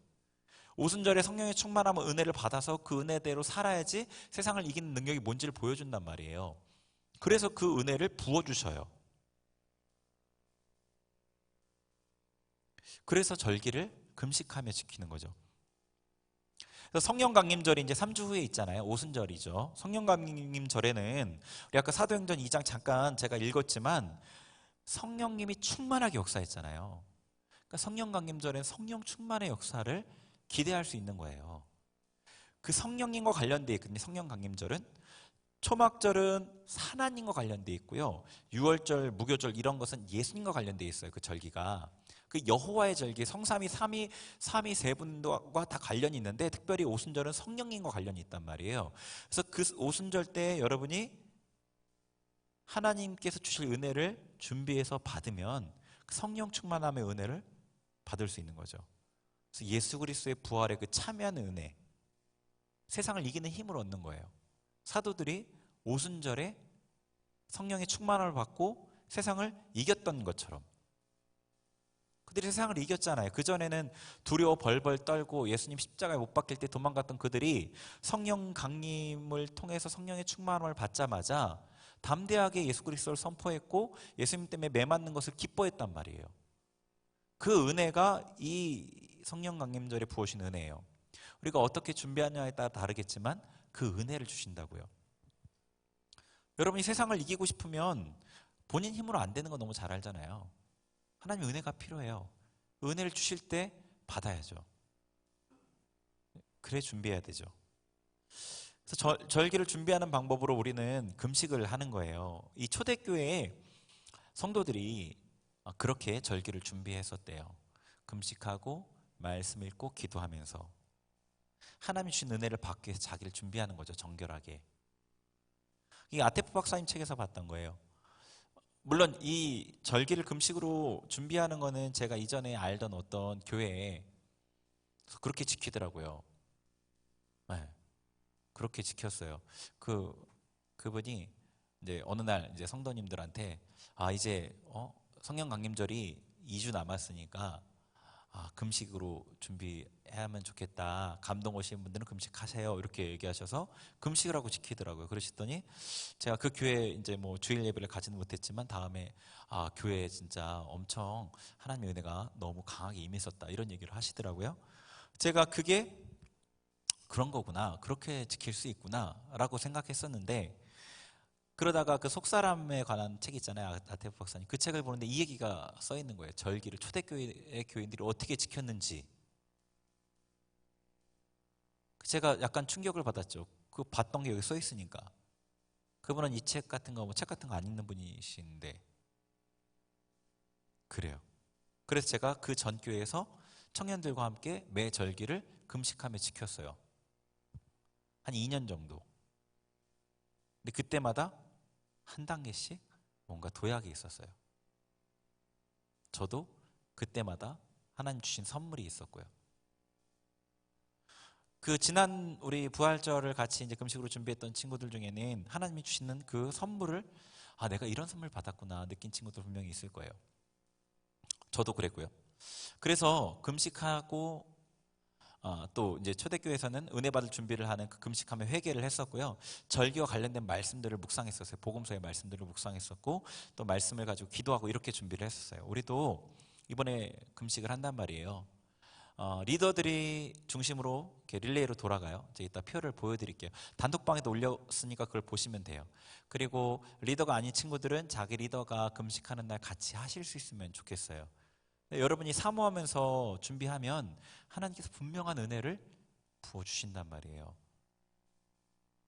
오순절에 성령의 충만함을 은혜를 받아서 그 은혜대로 살아야지 세상을 이기는 능력이 뭔지를 보여준단 말이에요. 그래서 그 은혜를 부어주셔요. 그래서 절기를 금식하며 지키는 거죠. 그래서 성령강림절이 이제 3주 후에 있잖아요. 오순절이죠. 성령강림절에는 우리 아까 사도행전 2장 잠깐 제가 읽었지만 성령님이 충만하게 역사했잖아요. 그러니까 성령강림절에는 성령 충만의 역사를 기대할 수 있는 거예요. 그 성령님과 관련되어 있거든요. 성령강림절은 초막절은 하나님과 관련되어 있고요. 유월절, 무교절 이런 것은 예수님과 관련되어 있어요. 그 절기가 그 여호와의 절기, 성삼위 삼위 세 분과 다 관련이 있는데 특별히 오순절은 성령님과 관련이 있단 말이에요. 그래서 그 오순절 때 여러분이 하나님께서 주실 은혜를 준비해서 받으면 성령 충만함의 은혜를 받을 수 있는 거죠. 그래서 예수 그리스도의 부활에 그 참여하는 은혜, 세상을 이기는 힘을 얻는 거예요. 사도들이 오순절에 성령의 충만함을 받고 세상을 이겼던 것처럼 그들이 세상을 이겼잖아요. 그전에는 두려워 벌벌 떨고 예수님 십자가에 못 박힐 때 도망갔던 그들이 성령 강림을 통해서 성령의 충만함을 받자마자 담대하게 예수 그리스도를 선포했고 예수님 때문에 매맞는 것을 기뻐했단 말이에요. 그 은혜가 이 성령 강림절에 부어진 은혜예요. 우리가 어떻게 준비하냐에 따라 다르겠지만 그 은혜를 주신다고요. 여러분이 세상을 이기고 싶으면 본인 힘으로 안 되는 거 너무 잘 알잖아요. 하나님의 은혜가 필요해요. 은혜를 주실 때 받아야죠. 그래 준비해야 되죠. 그래서 절기를 준비하는 방법으로 우리는 금식을 하는 거예요. 이 초대교회에 성도들이 그렇게 절기를 준비했었대요. 금식하고 말씀 읽고 기도하면서 하나님 주신 은혜를 받기 위해서 자기를 준비하는 거죠. 정결하게. 이게 아테프 박사님 책에서 봤던 거예요. 물론 이 절기를 금식으로 준비하는 거는 제가 이전에 알던 어떤 교회에 그렇게 지키더라고요. 네, 그렇게 지켰어요. 그분이 이제 어느 날 이제 성도님들한테 이제 성령 강림절이 2주 남았으니까 금식으로 준비하면 좋겠다. 감동 오시는 분들은 금식하세요. 이렇게 얘기하셔서 금식을 하고 지키더라고요. 그러시더니 제가 그 교회 이제 뭐 주일 예배를 가지는 못했지만 다음에 교회에 진짜 엄청 하나님의 은혜가 너무 강하게 임했었다. 이런 얘기를 하시더라고요. 제가 그게 그런 거구나. 그렇게 지킬 수 있구나. 라고 생각했었는데 그러다가 그 속사람에 관한 책 있잖아요. 아테프 박사님. 그 책을 보는데 이 얘기가 써 있는 거예요. 절기를 초대교회의 교인들이 어떻게 지켰는지. 제가 약간 충격을 받았죠. 그 봤던 게 여기 써 있으니까. 그분은 이 책 같은 거, 책 같은 거 안 읽는 분이신데. 그래요. 그래서 제가 그 전 교회에서 청년들과 함께 매 절기를 금식하며 지켰어요. 한 2년 정도. 근데 그때마다 한 단계씩 뭔가 도약이 있었어요. 저도 그때마다 하나님 주신 선물이 있었고요. 그 지난 우리 부활절을 같이 이제 금식으로 준비했던 친구들 중에는 하나님이 주시는 그 선물을 내가 이런 선물 받았구나 느낀 친구들 분명히 있을 거예요. 저도 그랬고요. 그래서 금식하고 또 이제 초대교회에서는 은혜 받을 준비를 하는 그 금식하며 회개를 했었고요. 절기와 관련된 말씀들을 묵상했었어요. 복음서의 말씀들을 묵상했었고 또 말씀을 가지고 기도하고 이렇게 준비를 했었어요. 우리도 이번에 금식을 한단 말이에요. 리더들이 중심으로 이렇게 릴레이로 돌아가요. 이제 이따 표를 보여드릴게요. 단톡방에도 올렸으니까 그걸 보시면 돼요. 그리고 리더가 아닌 친구들은 자기 리더가 금식하는 날 같이 하실 수 있으면 좋겠어요. 여러분이 사모하면서 준비하면 하나님께서 분명한 은혜를 부어주신단 말이에요.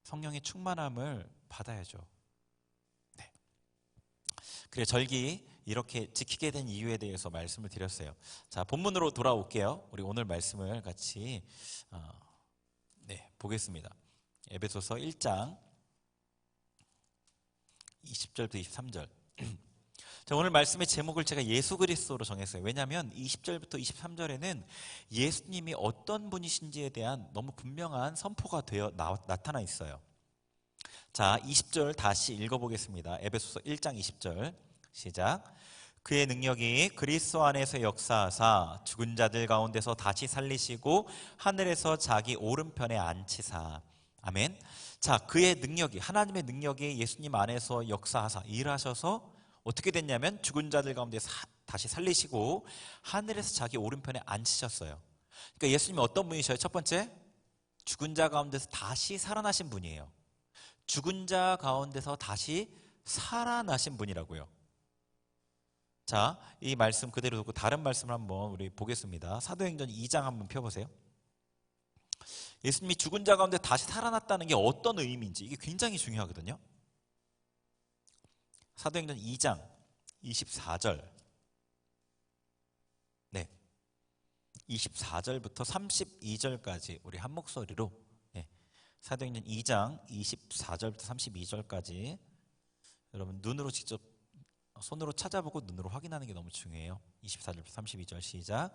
성령의 충만함을 받아야죠. 네. 그래 절기 이렇게 지키게 된 이유에 대해서 말씀을 드렸어요. 자, 본문으로 돌아올게요. 우리 오늘 말씀을 같이 보겠습니다. 에베소서 1장 20절부터 23절. 자, 오늘 말씀의 제목을 제가 예수 그리스도로 정했어요. 왜냐하면 20절부터 23절에는 예수님이 어떤 분이신지에 대한 너무 분명한 선포가 되어 나타나 있어요. 자, 20절 다시 읽어보겠습니다. 에베소서 1장 20절 시작. 그의 능력이 그리스도 안에서 역사하사 죽은 자들 가운데서 다시 살리시고 하늘에서 자기 오른편에 앉히사. 아멘. 자, 그의 능력이, 하나님의 능력이 예수님 안에서 역사하사 일하셔서 어떻게 됐냐면 죽은 자들 가운데 다시 살리시고 하늘에서 자기 오른편에 앉히셨어요. 그러니까 예수님이 어떤 분이셔요? 첫 번째, 죽은 자 가운데서 다시 살아나신 분이에요. 죽은 자 가운데서 다시 살아나신 분이라고요. 자, 이 말씀 그대로 두고 다른 말씀을 한번 우리 보겠습니다. 사도행전 2장 한번 펴보세요. 예수님이 죽은 자 가운데 다시 살아났다는 게 어떤 의미인지 이게 굉장히 중요하거든요. 사도행전 2장 24절 24절부터 32절까지 우리 한 목소리로 사도행전 2장 24절부터 32절까지 여러분 눈으로 직접 손으로 찾아보고 눈으로 확인하는 게 너무 중요해요. 24절부터 32절 시작.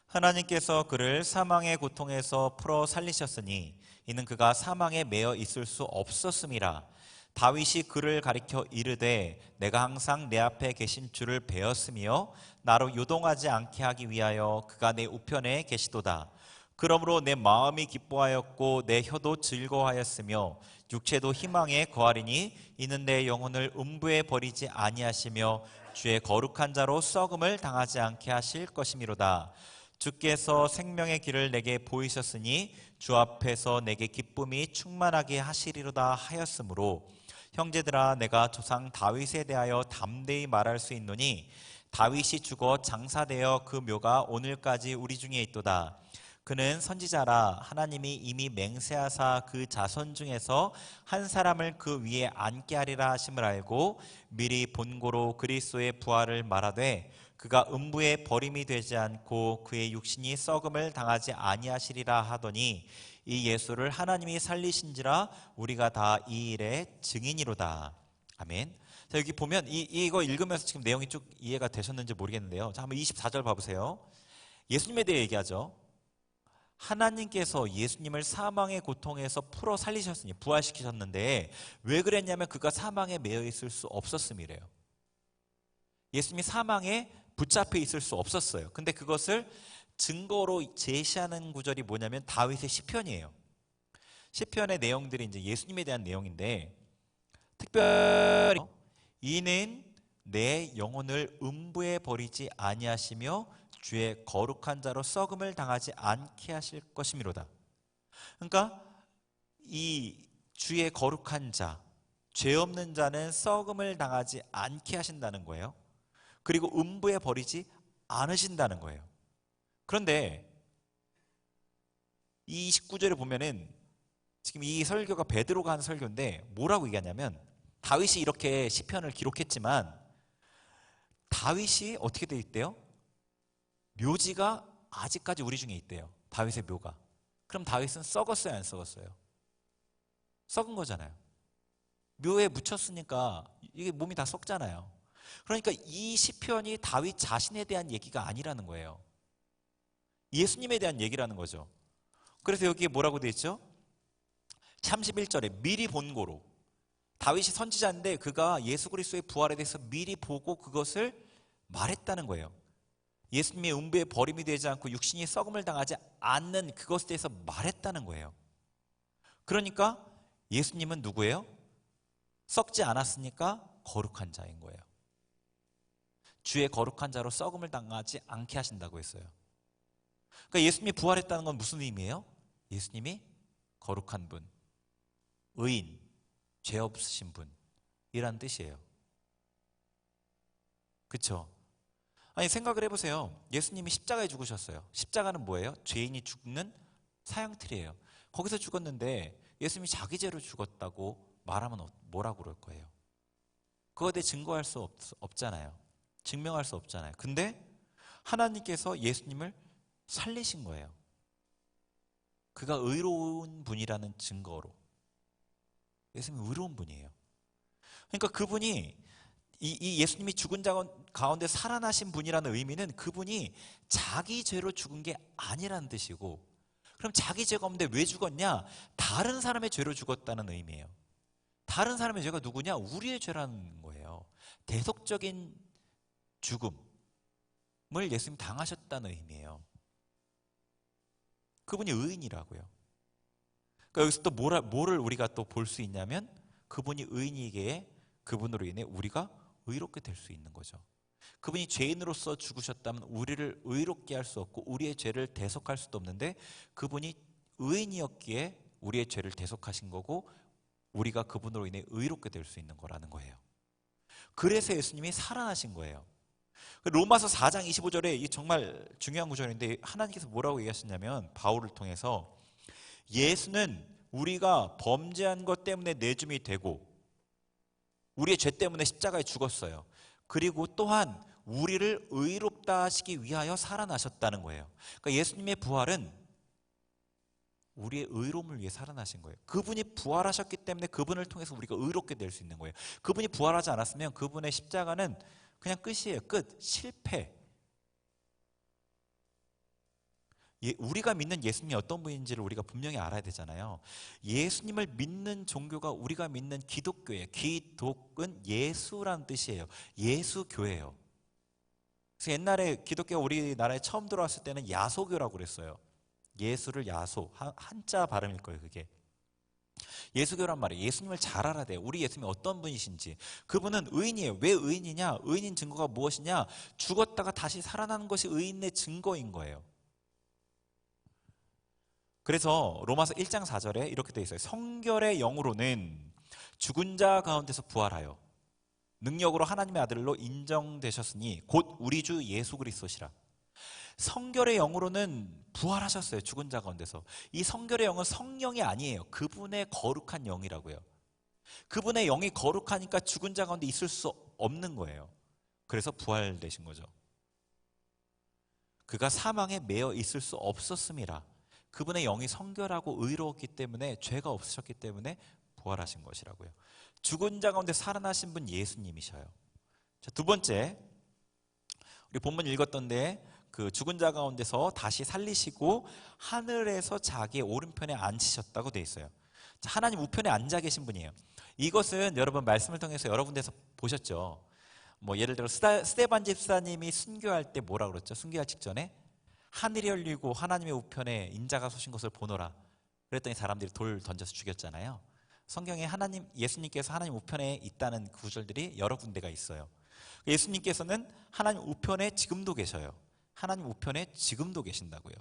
하나님께서 그를 사망의 고통에서 풀어 살리셨으니 이는 그가 사망에 매여 있을 수 없었음이라. 다윗이 그를 가리켜 이르되 내가 항상 내 앞에 계신 주를 배웠으며 나로 요동하지 않게 하기 위하여 그가 내 우편에 계시도다. 그러므로 내 마음이 기뻐하였고 내 혀도 즐거워하였으며 육체도 희망에 거하리니 이는 내 영혼을 음부에 버리지 아니하시며 주의 거룩한 자로 썩음을 당하지 않게 하실 것이미로다. 주께서 생명의 길을 내게 보이셨으니 주 앞에서 내게 기쁨이 충만하게 하시리로다 하였으므로 형제들아 내가 조상 다윗에 대하여 담대히 말할 수 있노니 다윗이 죽어 장사되어 그 묘가 오늘까지 우리 중에 있도다. 그는 선지자라 하나님이 이미 맹세하사 그 자손 중에서 한 사람을 그 위에 앉게 하리라 하심을 알고 미리 본고로 그리스도의 부활을 말하되 그가 음부에 버림이 되지 않고 그의 육신이 썩음을 당하지 아니하시리라 하더니 이 예수를 하나님이 살리신지라 우리가 다 이 일의 증인이로다. 아멘. 자, 여기 보면 이거 읽으면서 지금 내용이 쭉 이해가 되셨는지 모르겠는데요. 자, 한번 24절 봐보세요. 예수님에 대해 얘기하죠. 하나님께서 예수님을 사망의 고통에서 풀어 살리셨으니 부활시키셨는데 왜 그랬냐면 그가 사망에 매여 있을 수 없었음이래요. 예수님이 사망에 붙잡혀 있을 수 없었어요. 근데 그것을 증거로 제시하는 구절이 뭐냐면 다윗의 시편이에요. 시편의 내용들이 이제 예수님에 대한 내용인데 특별히 이는 내 영혼을 음부에 버리지 아니하시며 주의 거룩한 자로 썩음을 당하지 않게 하실 것이미로다. 그러니까 이 주의 거룩한 자, 죄 없는 자는 썩음을 당하지 않게 하신다는 거예요. 그리고 음부에 버리지 않으신다는 거예요. 그런데 이 19절에 보면은 지금 이 설교가 베드로가 한 설교인데 뭐라고 얘기하냐면 다윗이 이렇게 시편을 기록했지만 다윗이 어떻게 돼 있대요? 묘지가 아직까지 우리 중에 있대요. 다윗의 묘가. 그럼 다윗은 썩었어요, 안 썩었어요? 썩은 거잖아요. 묘에 묻혔으니까 이게 몸이 다 썩잖아요. 그러니까 이 시편이 다윗 자신에 대한 얘기가 아니라는 거예요. 예수님에 대한 얘기라는 거죠. 그래서 여기에 뭐라고 되어 있죠? 31절에 미리 본고로 다윗이 선지자인데 그가 예수 그리스도의 부활에 대해서 미리 보고 그것을 말했다는 거예요. 예수님의 음부에 버림이 되지 않고 육신이 썩음을 당하지 않는 그것에 대해서 말했다는 거예요. 그러니까 예수님은 누구예요? 썩지 않았으니까 거룩한 자인 거예요. 주의 거룩한 자로 썩음을 당하지 않게 하신다고 했어요. 그러니까 예수님이 부활했다는 건 무슨 의미예요? 예수님이 거룩한 분, 의인, 죄 없으신 분이란 뜻이에요. 그렇죠? 아니 생각을 해보세요. 예수님이 십자가에 죽으셨어요. 십자가는 뭐예요? 죄인이 죽는 사형틀이에요. 거기서 죽었는데 예수님이 자기 죄로 죽었다고 말하면 뭐라고 그럴 거예요? 그거에 대해 증거할 수 없잖아요. 증명할 수 없잖아요. 근데 하나님께서 예수님을 살리신 거예요. 그가 의로운 분이라는 증거로. 예수님이 의로운 분이에요. 그러니까 그분이 이 예수님이 죽은 자 가운데 살아나신 분이라는 의미는 그분이 자기 죄로 죽은 게 아니라는 뜻이고, 그럼 자기 죄가 없는데 왜 죽었냐? 다른 사람의 죄로 죽었다는 의미예요. 다른 사람의 죄가 누구냐? 우리의 죄라는 거예요. 대속적인 죽음을 예수님 당하셨다는 의미예요. 그분이 의인이라고요. 그러니까 여기서 또 뭐를 우리가 또 볼 수 있냐면, 그분이 의인이기에 그분으로 인해 우리가 의롭게 될 수 있는 거죠. 그분이 죄인으로서 죽으셨다면 우리를 의롭게 할 수 없고 우리의 죄를 대속할 수도 없는데, 그분이 의인이었기에 우리의 죄를 대속하신 거고 우리가 그분으로 인해 의롭게 될 수 있는 거라는 거예요. 그래서 예수님이 살아나신 거예요. 로마서 4장 25절에 이 정말 중요한 구절인데, 하나님께서 뭐라고 얘기하셨냐면, 바울을 통해서 예수는 우리가 범죄한 것 때문에 내줌이 되고 우리의 죄 때문에 십자가에 죽었어요. 그리고 또한 우리를 의롭다 하시기 위하여 살아나셨다는 거예요. 그러니까 예수님의 부활은 우리의 의로움을 위해 살아나신 거예요. 그분이 부활하셨기 때문에 그분을 통해서 우리가 의롭게 될 수 있는 거예요. 그분이 부활하지 않았으면 그분의 십자가는 그냥 끝이에요. 끝. 실패. 우리가 믿는 예수님이 어떤 분인지를 우리가 분명히 알아야 되잖아요. 예수님을 믿는 종교가 우리가 믿는 기독교예요. 기독은 예수라는 뜻이에요. 예수교예요. 그래서 옛날에 기독교가 우리나라에 처음 들어왔을 때는 야소교라고 그랬어요. 예수를 야소, 한자 발음일 거예요, 그게. 예수교란 말이에요. 예수님을 잘 알아야 돼요. 우리 예수님이 어떤 분이신지. 그분은 의인이에요. 왜 의인이냐? 의인인 증거가 무엇이냐? 죽었다가 다시 살아나는 것이 의인의 증거인 거예요. 그래서 로마서 1장 4절에 이렇게 되어 있어요. 성결의 영으로는 죽은 자 가운데서 부활하여 능력으로 하나님의 아들로 인정되셨으니 곧 우리 주 예수 그리스도시라. 성결의 영으로는 부활하셨어요. 죽은 자 가운데서. 이 성결의 영은 성령이 아니에요. 그분의 거룩한 영이라고요. 그분의 영이 거룩하니까 죽은 자 가운데 있을 수 없는 거예요. 그래서 부활되신 거죠. 그가 사망에 매여 있을 수 없었음이라. 그분의 영이 성결하고 의로웠기 때문에, 죄가 없으셨기 때문에 부활하신 것이라고요. 죽은 자 가운데 살아나신 분 예수님이셔요. 자, 두 번째, 우리 본문 읽었던데 그 죽은 자 가운데서 다시 살리시고 하늘에서 자기의 오른편에 앉히셨다고 되어 있어요. 자, 하나님 우편에 앉아 계신 분이에요. 이것은 여러분 말씀을 통해서 여러 군데서 보셨죠. 뭐 예를 들어 스데반 집사님이 순교할 때 뭐라 그랬죠? 순교할 직전에 하늘이 열리고 하나님의 우편에 인자가 서신 것을 보노라. 그랬더니 사람들이 돌 던져서 죽였잖아요. 성경에 예수님께서 하나님 우편에 있다는 구절들이 여러 군데가 있어요. 예수님께서는 하나님 우편에 지금도 계셔요. 하나님 우편에 지금도 계신다고요.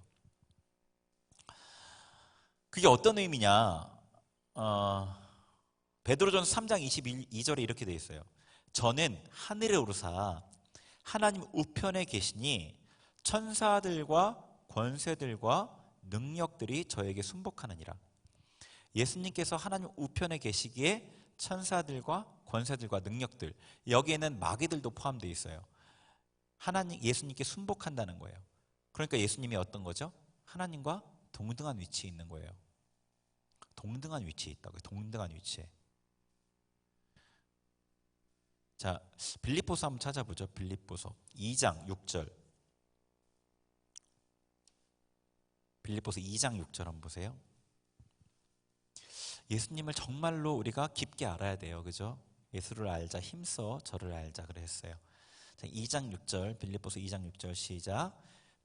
그게 어떤 의미냐? 베드로전서 3장 22절에 이렇게 되어 있어요. 저는 하늘에 오르사 하나님 우편에 계시니 천사들과 권세들과 능력들이 저에게 순복하느니라. 예수님께서 하나님 우편에 계시기에 천사들과 권세들과 능력들, 여기에는 마귀들도 포함되어 있어요. 예수님께 순복한다는 거예요. 그러니까 예수님이 어떤 거죠? 하나님과 동등한 위치에 있는 거예요. 동등한 위치에 있다고요. 동등한 위치에. 자, 빌립보서 한번 찾아보죠. 빌립보서 2장 6절. 빌립보서 2장 6절 한번 보세요. 예수님을 정말로 우리가 깊게 알아야 돼요. 그죠? 예수를 알자 힘써 저를 알자 그랬어요. 자, 2장 6절, 빌립보서 2장 6절 시작.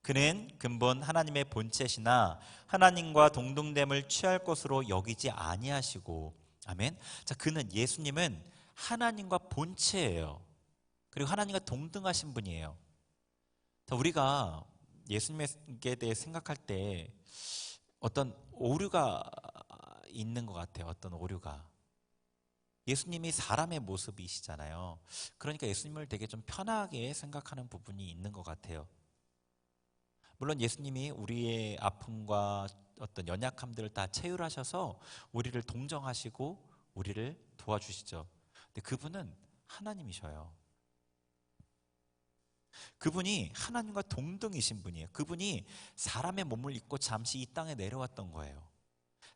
그는 근본 하나님의 본체시나 하나님과 동등됨을 취할 것으로 여기지 아니하시고. 아멘. 자, 그는, 예수님은 하나님과 본체예요. 그리고 하나님과 동등하신 분이에요. 자, 우리가 예수님에 대해 생각할 때 어떤 오류가 있는 것 같아요. 어떤 오류가. 예수님이 사람의 모습이시잖아요. 그러니까 예수님을 되게 좀 편하게 생각하는 부분이 있는 것 같아요. 물론 예수님이 우리의 아픔과 어떤 연약함들을 다 체휼하셔서 우리를 동정하시고 우리를 도와주시죠. 근데 그분은 하나님이셔요. 그분이 하나님과 동등이신 분이에요. 그분이 사람의 몸을 입고 잠시 이 땅에 내려왔던 거예요.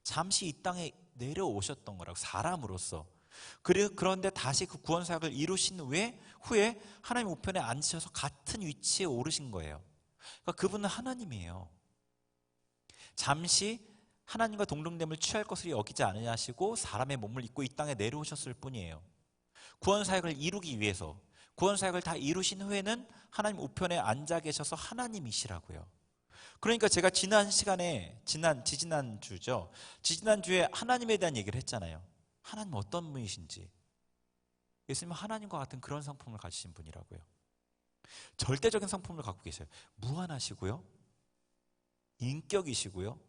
잠시 이 땅에 내려오셨던 거라고, 사람으로서. 그런데 다시 그 구원 사역을 이루신 후에 하나님 우편에 앉으셔서 같은 위치에 오르신 거예요. 그러니까 그분은 하나님이에요. 잠시 하나님과 동등됨을 취할 것을 여기지 않으시고 사람의 몸을 입고 이 땅에 내려오셨을 뿐이에요. 구원 사역을 이루기 위해서. 구원 사역을 다 이루신 후에는 하나님 우편에 앉아 계셔서 하나님이시라고요. 그러니까 제가 지지난주에 하나님에 대한 얘기를 했잖아요. 하나님 어떤 분이신지. 예수님은 하나님과 같은 그런 성품을 가지신 분이라고요. 절대적인 성품을 갖고 계셔요. 무한하시고요, 인격이시고요,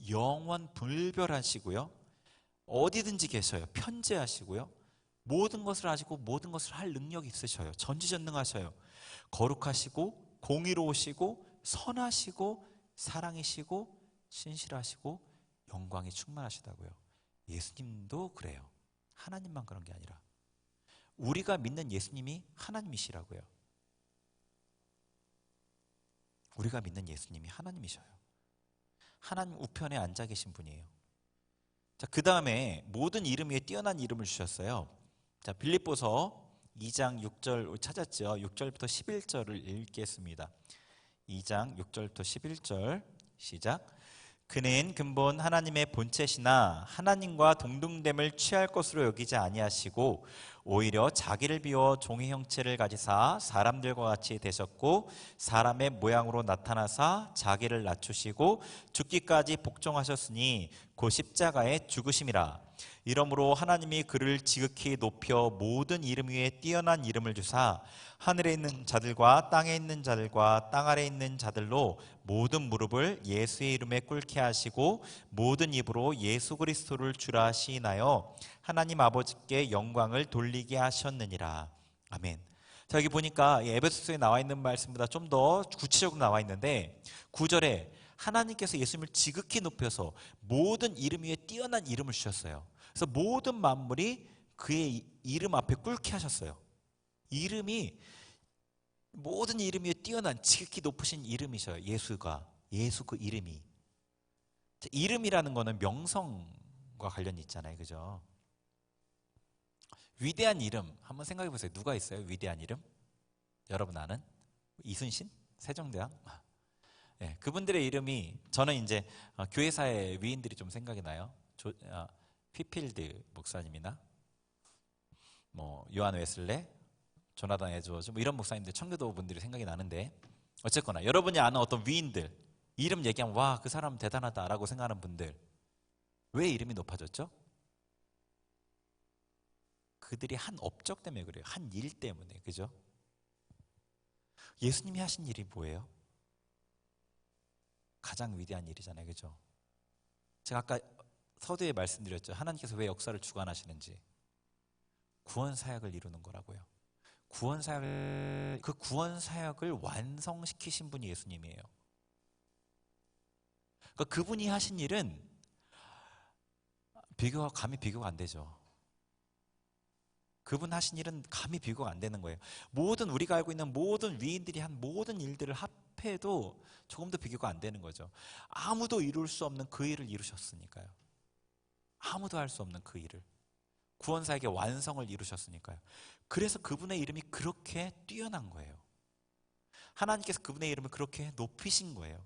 영원 불별하시고요, 어디든지 계셔요. 편재하시고요, 모든 것을 아시고 모든 것을 할 능력이 있으셔요. 전지전능하셔요. 거룩하시고 공의로우시고 선하시고 사랑이시고 신실하시고 영광이 충만하시다고요. 예수님도 그래요. 하나님만 그런 게 아니라 우리가 믿는 예수님이 하나님이시라고요. 우리가 믿는 예수님이 하나님이셔요. 하나님 우편에 앉아 계신 분이에요. 자, 그 다음에 모든 이름 위에 뛰어난 이름을 주셨어요. 자, 빌립보서 2장 6절 찾았죠? 6절부터 11절을 읽겠습니다. 2장 6절부터 11절 시작. 그는 근본 하나님의 본체시나 하나님과 동등됨을 취할 것으로 여기지 아니하시고 오히려 자기를 비워 종의 형체를 가지사 사람들과 같이 되셨고 사람의 모양으로 나타나사 자기를 낮추시고 죽기까지 복종하셨으니 곧 십자가의 죽으심이라. 이러므로 하나님이 그를 지극히 높여 모든 이름 위에 뛰어난 이름을 주사 하늘에 있는 자들과 땅에 있는 자들과 땅 아래에 있는 자들로 모든 무릎을 예수의 이름에 꿇게 하시고 모든 입으로 예수 그리스도를 주라 시인하여 하나님 아버지께 영광을 돌리게 하셨느니라. 아멘. 자, 여기 보니까 에베소서에 나와 있는 말씀보다 좀 더 구체적으로 나와 있는데 9절에 하나님께서 예수님을 지극히 높여서 모든 이름 위에 뛰어난 이름을 주셨어요. 그래서 모든 만물이 그의 이름 앞에 꿇게 하셨어요. 이름이 모든 이름 위에 뛰어난 지극히 높으신 이름이셔요. 예수 그 이름이. 이름이라는 거는 명성과 관련이 있잖아요. 그죠? 위대한 이름 한번 생각해 보세요. 누가 있어요? 위대한 이름? 여러분 아는? 이순신? 세종대왕? 네, 그분들의 이름이 저는 이제 교회사의 위인들이 좀 생각이 나요. 휘필드 목사님이나 뭐 요한 웨슬레, 조나단 에드워즈 뭐 이런 목사님들, 청교도 분들이 생각이 나는데 어쨌거나 여러분이 아는 어떤 위인들 이름 얘기하면 와, 그 사람 대단하다라고 생각하는 분들, 왜 이름이 높아졌죠? 그들이 한 업적 때문에 그래요. 한 일 때문에. 그죠? 예수님이 하신 일이 뭐예요? 가장 위대한 일이잖아요. 그죠? 제가 아까 서두에 말씀드렸죠. 하나님께서 왜 역사를 주관하시는지. 구원 사역을 이루는 거라고요. 그 구원 사역을 완성시키신 분이 예수님이에요. 그러니까 그분이 하신 일은 감히 비교가 안 되죠. 그분 하신 일은 감히 비교가 안 되는 거예요. 우리가 알고 있는 모든 위인들이 한 모든 일들을 합해도 조금도 비교가 안 되는 거죠. 아무도 이룰 수 없는 그 일을 이루셨으니까요. 아무도 할 수 없는 그 일을. 구원사역의 완성을 이루셨으니까요. 그래서 그분의 이름이 그렇게 뛰어난 거예요. 하나님께서 그분의 이름을 그렇게 높이신 거예요.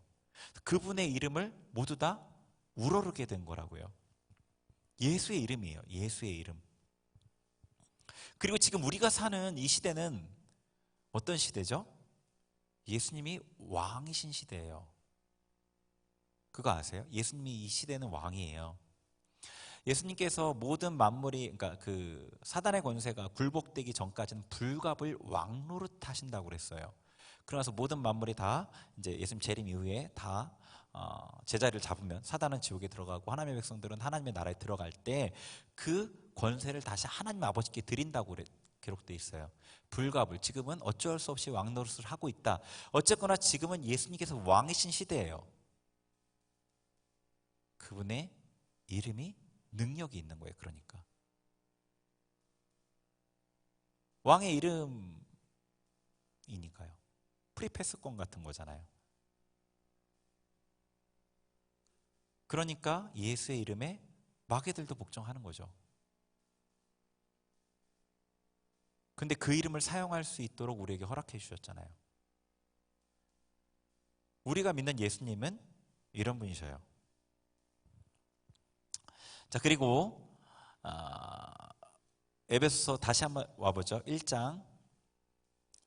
그분의 이름을 모두 다 우러르게 된 거라고요. 예수의 이름이에요. 예수의 이름. 그리고 지금 우리가 사는 이 시대는 어떤 시대죠? 예수님이 왕이신 시대예요. 그거 아세요? 예수님이 이 시대는 왕이에요. 예수님께서 모든 만물이, 그러니까 그 사단의 권세가 굴복되기 전까지는 불갑을 왕노릇 하신다고 그랬어요. 그러면서 모든 만물이 다 이제 예수님 재림 이후에 다 제자리를 잡으면 사단은 지옥에 들어가고 하나님의 백성들은 하나님의 나라에 들어갈 때 그 권세를 다시 하나님 아버지께 드린다고 기록되어 있어요. 불갑을 지금은 어쩔 수 없이 왕노릇을 하고 있다. 어쨌거나 지금은 예수님께서 왕이신 시대예요. 그분의 이름이 능력이 있는 거예요. 그러니까 왕의 이름이니까요. 프리패스권 같은 거잖아요. 그러니까 예수의 이름에 마귀들도 복종하는 거죠. 근데 그 이름을 사용할 수 있도록 우리에게 허락해 주셨잖아요. 우리가 믿는 예수님은 이런 분이셔요. 자, 그리고 에베소서 다시 한번 와보죠. 1장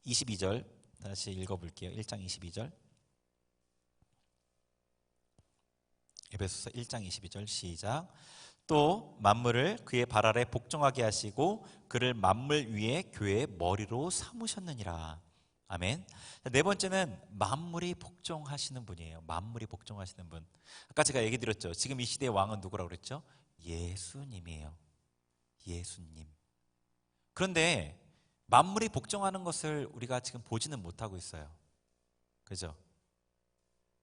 22절 다시 읽어볼게요. 1장 22절. 에베소서 1장 22절 시작. 또 만물을 그의 발 아래 복종하게 하시고 그를 만물 위에 교회의 머리로 삼으셨느니라. 아멘. 네 번째는 만물이 복종하시는 분이에요. 만물이 복종하시는 분. 아까 제가 얘기 드렸죠. 지금 이 시대의 왕은 누구라고 그랬죠? 예수님이에요. 예수님. 그런데 만물이 복종하는 것을 우리가 지금 보지는 못하고 있어요. 그죠?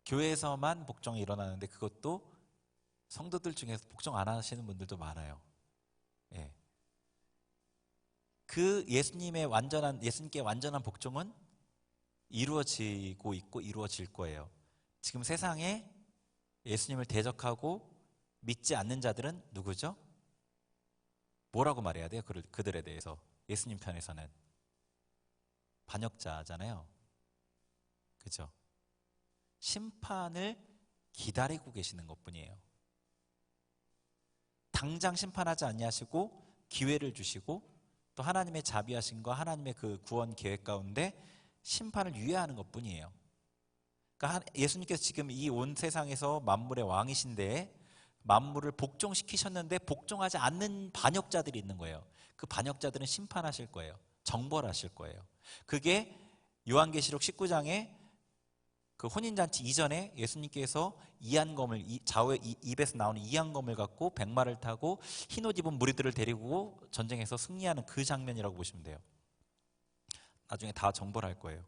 교회에서만 복종이 일어나는데 그것도 성도들 중에서 복종 안 하시는 분들도 많아요. 예. 그 예수님께 완전한 복종은 이루어지고 있고 이루어질 거예요. 지금 세상에 예수님을 대적하고 믿지 않는 자들은 누구죠? 뭐라고 말해야 돼요? 그들에 대해서. 예수님 편에서는 반역자잖아요. 그죠? 심판을 기다리고 계시는 것뿐이에요. 당장 심판하지 아니하시고 기회를 주시고 또 하나님의 자비하심과 하나님의 그 구원 계획 가운데 심판을 유예하는 것뿐이에요. 그러니까 예수님께서 지금 이 온 세상에서 만물의 왕이신데 만물을 복종시키셨는데 복종하지 않는 반역자들이 있는 거예요. 그 반역자들은 심판하실 거예요. 정벌하실 거예요. 그게 요한계시록 19장에 그 혼인잔치 이전에 예수님께서 이한검을, 좌우의 입에서 나오는 이한검을 갖고 백마를 타고 흰옷 입은 무리들을 데리고 전쟁에서 승리하는 그 장면이라고 보시면 돼요. 나중에 다 정벌할 거예요.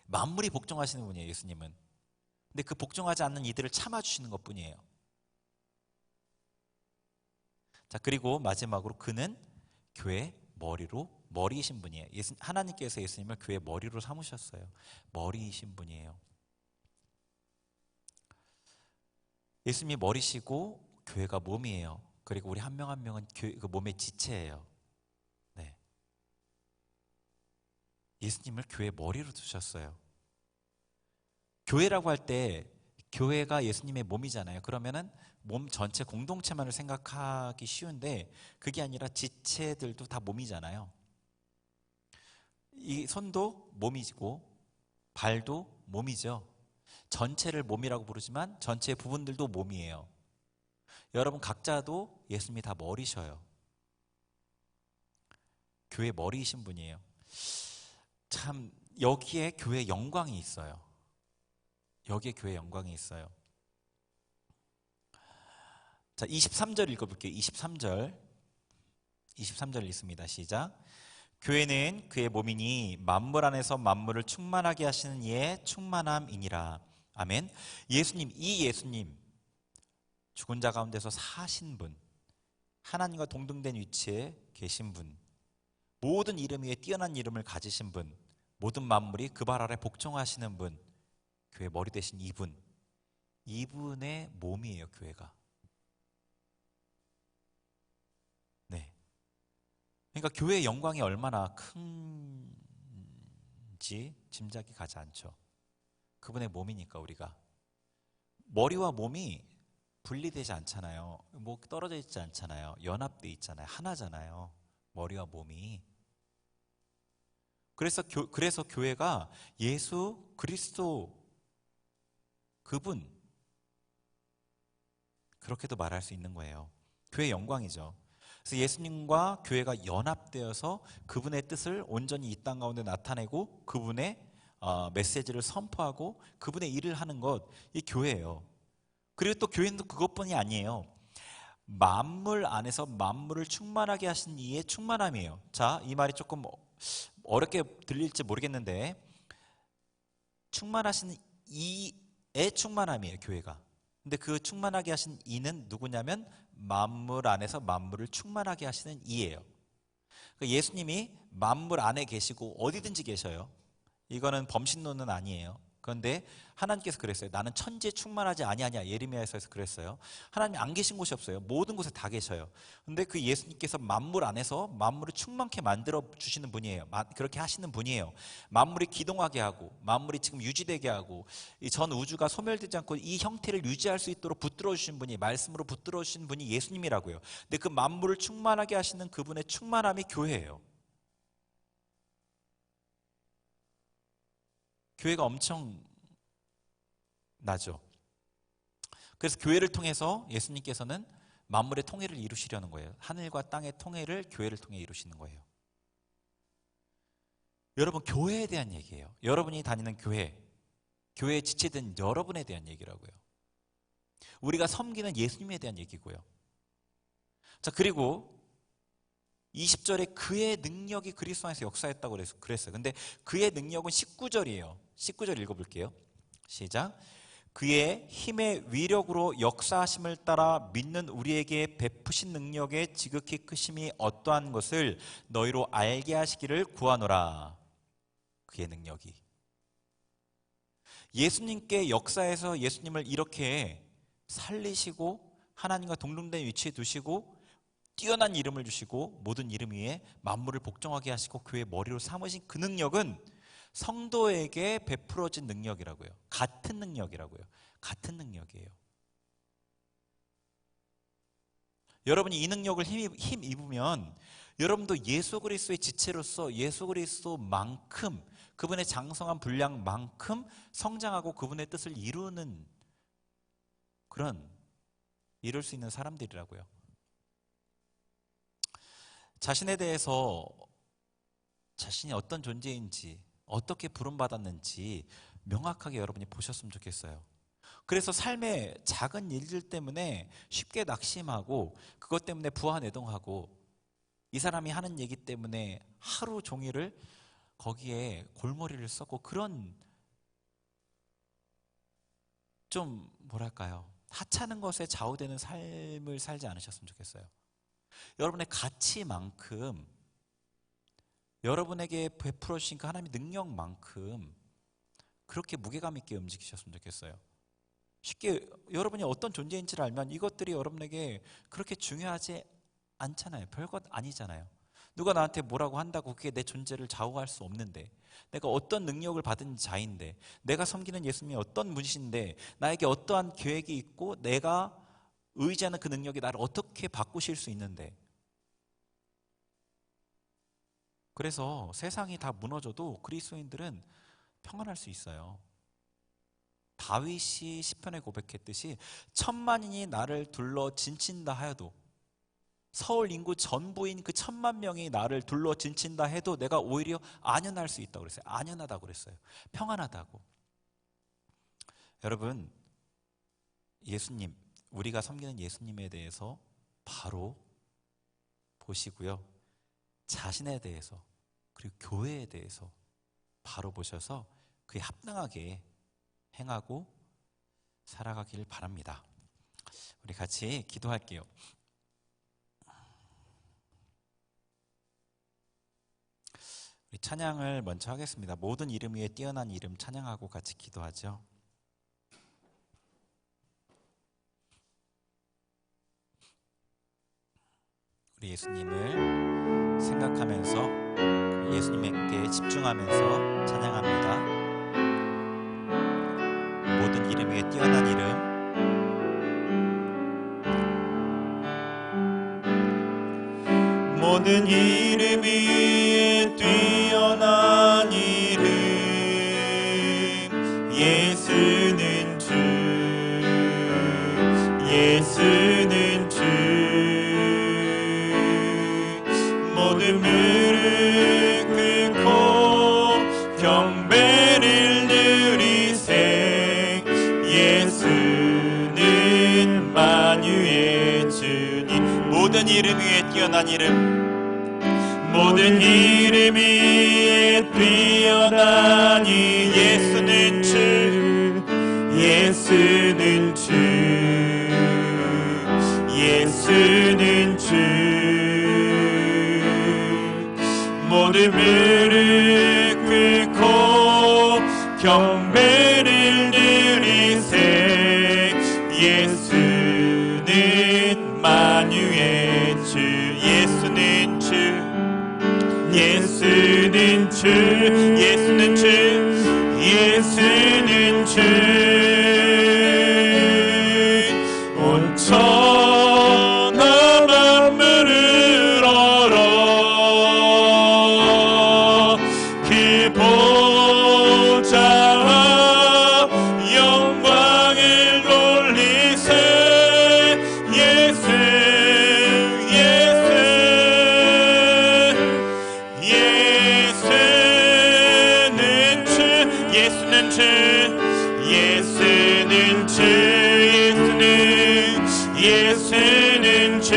만물이 복종하시는 분이에요, 예수님은. 근데 그 복종하지 않는 이들을 참아주시는 것뿐이에요. 자, 그리고 마지막으로 그는 교회 머리이신 분이에요. 하나님께서 예수님을 교회 머리로 삼으셨어요. 머리이신 분이에요. 예수님이 머리시고 교회가 몸이에요. 그리고 우리 한 명 한 명은 그 몸의 지체예요. 네. 예수님을 교회 머리로 두셨어요. 교회라고 할 때 교회가 예수님의 몸이잖아요. 그러면은 몸 전체 공동체만을 생각하기 쉬운데 그게 아니라 지체들도 다 몸이잖아요. 이 손도 몸이고 발도 몸이죠. 전체를 몸이라고 부르지만 전체의 부분들도 몸이에요. 여러분 각자도 예수님이 다 머리셔요. 교회 머리이신 분이에요. 참 여기에 교회 영광이 있어요. 여기에 교회 영광이 있어요. 자, 23절 읽어볼게요. 23절 읽습니다. 시작. 교회는 그의 몸이니 만물 안에서 만물을 충만하게 하시는 이의 충만함이니라. 아멘. 이 예수님, 죽은 자 가운데서 사신 분, 하나님과 동등된 위치에 계신 분, 모든 이름 위에 뛰어난 이름을 가지신 분, 모든 만물이 그 발 아래 복종하시는 분, 교회 머리 되신 이분의 몸이에요, 교회가. 네. 그러니까 교회의 영광이 얼마나 큰지 짐작이 가지 않죠. 그분의 몸이니까 우리가. 머리와 몸이 분리되지 않잖아요. 뭐 떨어져 있지 않잖아요. 연합돼 있잖아요. 하나잖아요. 머리와 몸이. 그래서 교회가 예수 그리스도 그분, 그렇게도 말할 수 있는 거예요. 교회의 영광이죠. 그래서 예수님과 교회가 연합되어서 그분의 뜻을 온전히 이 땅 가운데 나타내고 그분의 메시지를 선포하고 그분의 일을 하는 것, 이 교회예요. 그리고 또 교회는 그것뿐이 아니에요. 만물 안에서 만물을 충만하게 하신 이의 충만함이에요. 자, 이 말이 조금 어렵게 들릴지 모르겠는데 충만하신 이의 충만함이에요, 교회가. 근데 그 충만하게 하신 이는 누구냐면 만물 안에서 만물을 충만하게 하시는 이예요. 예수님이 만물 안에 계시고 어디든지 계셔요. 이거는 범신론은 아니에요. 그런데 하나님께서 그랬어요. 나는 천지에 충만하지 아니하냐. 예레미야에서 그랬어요. 하나님이 안 계신 곳이 없어요. 모든 곳에 다 계셔요. 그런데 그 예수님께서 만물 안에서 만물을 충만케 만들어 주시는 분이에요. 그렇게 하시는 분이에요. 만물이 기동하게 하고 만물이 지금 유지되게 하고 이 전 우주가 소멸되지 않고 이 형태를 유지할 수 있도록 붙들어 주신 분이, 말씀으로 붙들어 주신 분이 예수님이라고요. 근데 그 만물을 충만하게 하시는 그분의 충만함이 교회예요. 교회가 엄청 나죠. 그래서 교회를 통해서 예수님께서는 만물의 통일을 이루시려는 거예요. 하늘과 땅의 통일을 교회를 통해 이루시는 거예요. 여러분, 교회에 대한 얘기예요. 여러분이 다니는 교회, 교회에 지체된 여러분에 대한 얘기라고요. 우리가 섬기는 예수님에 대한 얘기고요. 자, 그리고 20절에 그의 능력이 그리스도 안에서 역사했다고 그랬어요. 근데 그의 능력은 19절이에요. 19절 읽어볼게요. 시작. 그의 힘의 위력으로 역사하심을 따라 믿는 우리에게 베푸신 능력의 지극히 크심이 어떠한 것을 너희로 알게 하시기를 구하노라. 그의 능력이. 예수님께 역사에서 예수님을 이렇게 살리시고 하나님과 동등된 위치에 두시고 뛰어난 이름을 주시고 모든 이름 위에 만물을 복종하게 하시고 교회의 머리로 삼으신 그 능력은 성도에게 베풀어진 능력이라고요. 같은 능력이라고요. 같은 능력이에요. 여러분이 이 능력을 힘입으면 여러분도 예수 그리스도의 지체로서 예수 그리스도만큼, 그분의 장성한 분량만큼 성장하고 그분의 뜻을 이루는 이룰 수 있는 사람들이라고요. 자신에 대해서 자신이 어떤 존재인지, 어떻게 부름받았는지 명확하게 여러분이 보셨으면 좋겠어요. 그래서 삶의 작은 일들 때문에 쉽게 낙심하고 그것 때문에 부하내동하고 이 사람이 하는 얘기 때문에 하루 종일을 거기에 골머리를 썩고 그런 좀 뭐랄까요, 하찮은 것에 좌우되는 삶을 살지 않으셨으면 좋겠어요. 여러분의 가치만큼, 여러분에게 베풀어 주신 그 하나님의 능력만큼 그렇게 무게감 있게 움직이셨으면 좋겠어요. 쉽게 여러분이 어떤 존재인지를 알면 이것들이 여러분에게 그렇게 중요하지 않잖아요. 별것 아니잖아요. 누가 나한테 뭐라고 한다고 그게 내 존재를 좌우할 수 없는데, 내가 어떤 능력을 받은 자인데, 내가 섬기는 예수님이 어떤 분이신데, 나에게 어떠한 계획이 있고 내가 의지하는 그 능력이 나를 어떻게 바꾸실 수 있는데. 그래서 세상이 다 무너져도 그리스도인들은 평안할 수 있어요. 다윗이 시편에 고백했듯이 1000만인이 나를 둘러 진친다 하여도, 서울 인구 전부인 그 1000만 명이 나를 둘러 진친다 해도 내가 오히려 안연할 수 있다고 그랬어요. 안연하다고 그랬어요. 평안하다고. 여러분, 예수님, 우리가 섬기는 예수님에 대해서 바로 보시고요. 자신에 대해서, 그리고 교회에 대해서 바로 보셔서 그에 합당하게 행하고 살아가길 바랍니다. 우리 같이 기도할게요. 우리 찬양을 먼저 하겠습니다. 모든 이름 위에 뛰어난 이름 찬양하고 같이 기도하죠. 우리 예수님을 생각하면서 예수님께 집중하면서 찬양합니다. 모든 이름 위에 뛰어난 이름, 모든 이름 위에 뛰어난 이름, 예수는 주, 예수는 주. 모든 무릎 꿇고 경배를 드리세. 예수는 만유의 주님. 모든 이름 위에 뛰어난 이름, 모든 이름 위에 뛰어난 이 예수는 주, 예수는 주. 무릎 꿇고 경배를 드리세. 예수는 만유의 주, 예수는 주, 예수는 주, 예수는 주, 예수는 주. 온 천하 만물을 얼어 그 보좌 영광을 돌리세. 예수 예수 예수는 주, 예수는 주, 예수는 주, 예수는 주.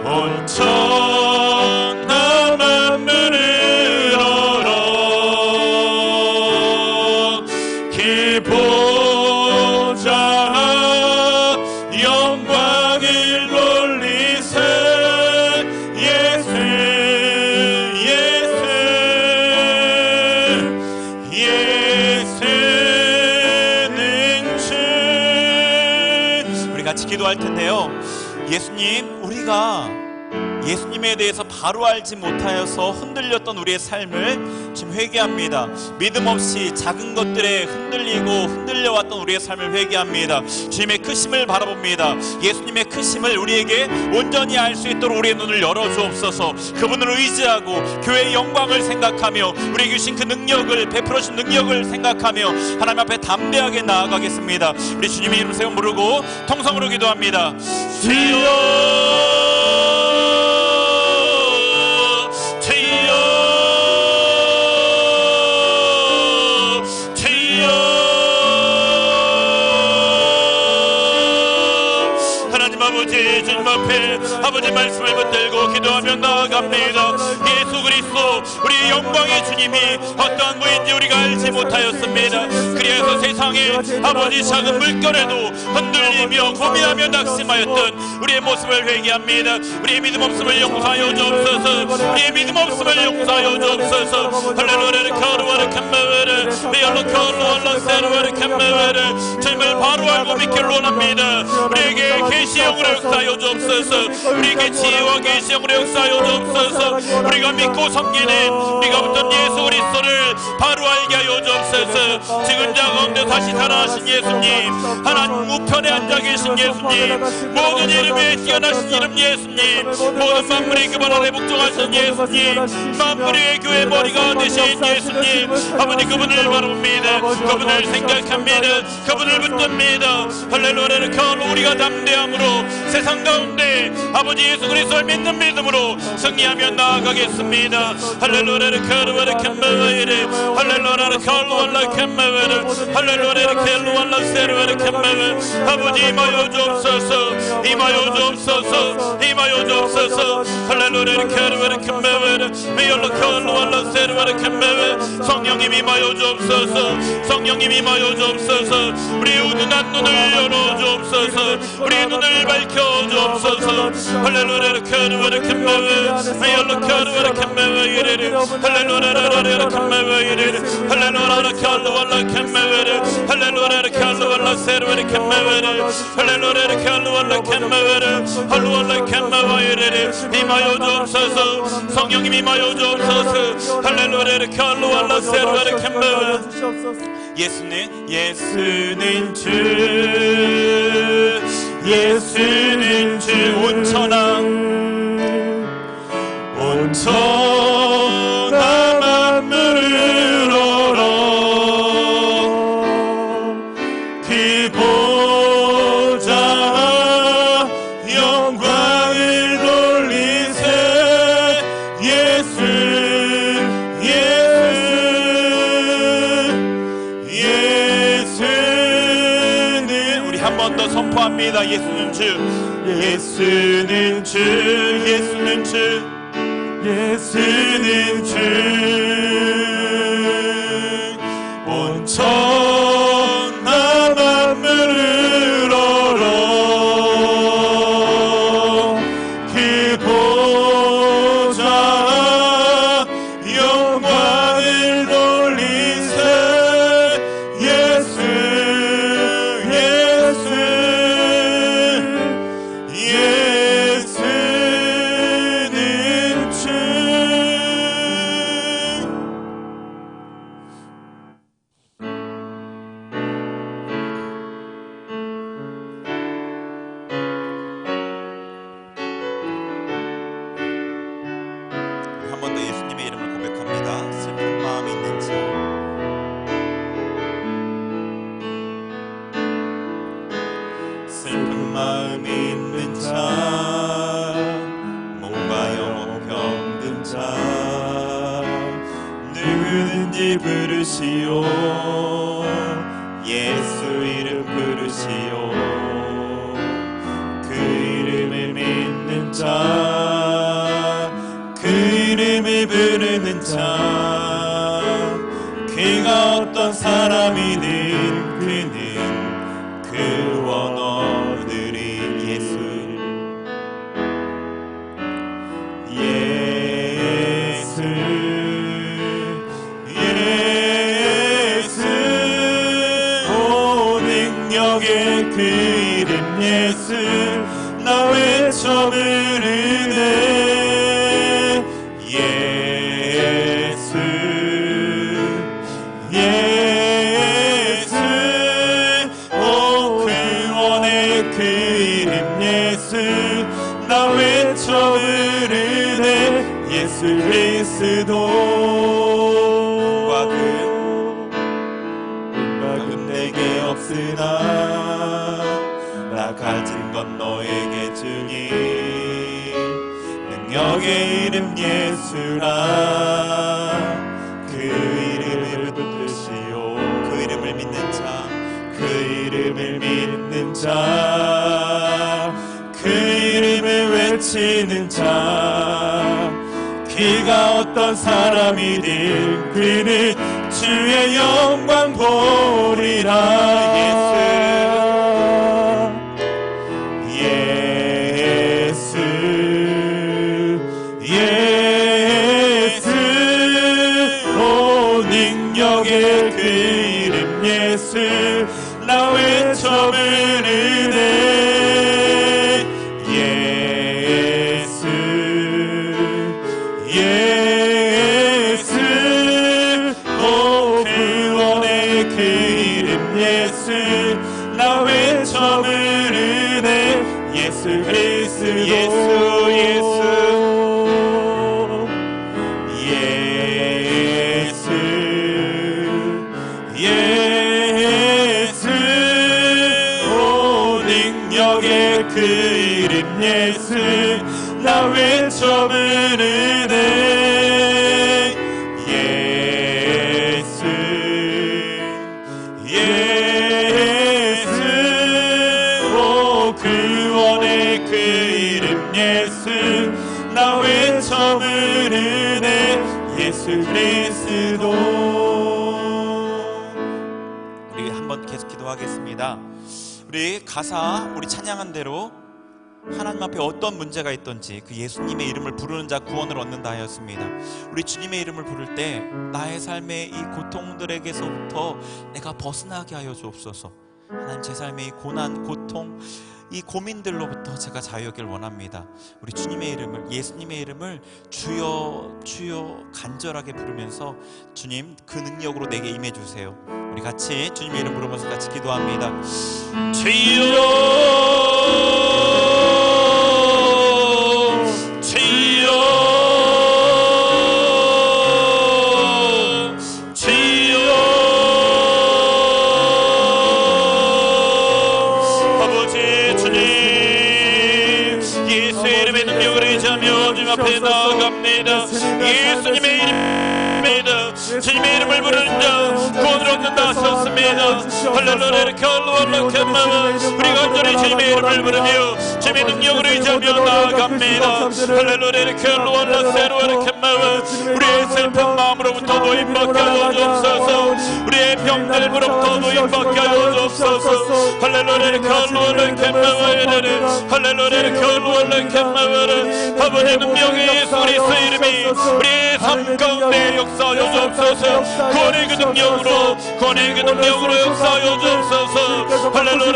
온 천하 만물을 얼어 그 보좌 영광을 돌리세. 예수 예수 예수는 주. 우리 같이 기도할 텐데요. 예수님, 우리가 예수님에 대해서 바로 알지 못하여서 흔들렸던 우리의 삶을 지금 회개합니다. 믿음 없이 작은 것들에 흔들려왔던 우리의 삶을 회개합니다. 주님의 크심을 바라봅니다. 예수님의 크심을 우리에게 온전히 알 수 있도록 우리의 눈을 열어주옵소서. 그분을 의지하고 교회의 영광을 생각하며 우리에게 주신 그 능력을, 베풀어 주신 능력을 생각하며 하나님 앞에 담대하게 나아가겠습니다. 우리 주님의 이름 세워 부르고 통성으로 기도합니다. 주여 주님 앞에 아버지 말씀을 붙들고 기도하며 나아갑니다. 예수 그리스도 우리의 영광의 주님이 어떠한 분인지 우리가 알지 못하였습니다. 그래서 세상에 아버지 작은 물결에도 흔들리며 고민하며 낙심하였던 우리의 모습을 회개합니다. 우리의 믿음 없음을 용서하여 주옵소서. 우리의 믿음 없음을 용서하여 주옵소서. 할렐루야 카루와르 캄마베르 리얼로 카루와라 세르와르 캄마베르. 주님을 바로 알고 믿기를 원합니다. 우리에게 계시의 영으로 역사하여 주옵소서. 우리에게 지혜와 계시의 영으로 역사하여 주옵소서. 우리가 믿고 섬기는 우리가 붙은 예수 그리스도를 바로 알게 하여 주옵소서. 지금 자 가운데 다시 살아나신 예수님, 하나님 우편에 앉아 계신 예수님, 모든 이름에 뛰어나신 이름 예수님, 모든 만물의 그분 안에 복종하신 예수님, 만물의 교회 머리가 되신 예수님, 아버지 그분을 바라봅니다. 그분을 생각합니다. 그분을 붙듭니다. 할렐루야 카로. 우리가 담대함으로 세상 가운데 아버지 예수 그리스도를 믿는 믿음으로 승리하며 나아가겠습니다. 할렐루야 카르바르 캄마바이레 할렐루야 카르왈라 캄마바르 할렐루야 켈루왈라 세르바르 캄마바. 아버지 임하여 주옵소서. 임하여 주옵소서. 임하여 주옵소서. 할렐루야 카르바르 캄마바르 메올라 켈루왈라 세르바르 캄마바. 성령님 임하여 주옵소서. 성령님 임하여 주옵소서. 우리의 우둔한 눈을 열어 주옵소서. 우리의 눈을 밝혀 주옵소서. 할렐루야 카르바르 캄마바 메올라 카르바르 캄마바 이레레 할렐루야 캄마바 이레레 할렐루야 켈루왈라 캄마바르 할렐루야 켈루왈라 세르바르 캄마바르 할렐루야 켈루왈라 캄마바르 할루왈라 캄마바 이레레. 임하여 주옵소서. 성령님 임하여 주옵소서. 할렐루야 켈루왈라 세르바르 캄마바. 예수는 주, 예수는 주. 온 천하 만물을 얼어 그 보좌 영광을 돌리세. 예수 예수는. 우리 한 번 더 선포합니다. 예수는 주, 예수는 주, 예수는 주, 예수는 주. 온 천하 만물을 얼어 그 다시 부르시오. 예수 이름 부르시오. 그 이름을 믿는 자, 그 이름을 부르는 자, 그가 어떤 사람이든 그는 그 원어들이 예수 오 능력의 그 이름 예수 나 외쳐 부르네. 예수 예수 오 구원의 그 이름 예수 나 외쳐 부르네. 예수 그리스도와 은박은 내게 없으나 나 가진 건 너에게 주니 능력의 이름 예수라. 그 이름을 붙드시오. 그 이름을 믿는 자, 그 이름을 믿는 자, 그 이름을 외치는 자, 그가 어떤 사람이든 그는 주의 영광 보리라. 예수 예수 오 능력의 그 이름 예수 나 외쳐 부르네. 예수 예수 오 구원의 그 이름 예수 나 외쳐 부르네. 예수 그리스도 예수 예수 오 능력의 그 이름 예수 나 외쳐 부르네. 예수 예수 오 구원의 그 이름 예수 나 외쳐 부르네. 예수 그리스도. 우리 한번 계속 기도하겠습니다. 우리 가사 우리 찬양한 대로 하나님 앞에 어떤 문제가 있던지 그 예수님의 이름을 부르는 자 구원을 얻는다 하였습니다. 우리 주님의 이름을 부를 때 나의 삶의 이 고통들에게서부터 내가 벗어나게 하여 주옵소서. 하나님 제 삶의 이 고난, 고통, 이 고민들로부터 제가 자유하길 원합니다. 우리 주님의 이름을, 예수님의 이름을 주여 주여 간절하게 부르면서 주님 그 능력으로 내게 임해 주세요. 우리 같이 주님의 이름 부르면서 같이 기도합니다. 주여 주여 주여 아버지 주님 예수의 이름의 능력을 의지하며 주님 앞에 나아갑니다. 예수님의 이름입니다. 주님의 이름을 부르는 자 구원을 얻는다 하셨습니다. 할렐루야 우리 간절히 주님의 이름을 부르며 주님의 능력을 의지하며 나아갑니다. 할렐루야 우리의 슬픈 마음으로부터 노임 받게 하여 주옵소서. 우리의 병들로부터 노임 받게 하여 주옵소서. 할렐루야 아버지 능력의 예수 그리스도 이름이 우리의 삶 가운데 역사하여 주옵소서. 구원의 그 능력으로 역사하여 주옵소서. 할렐루야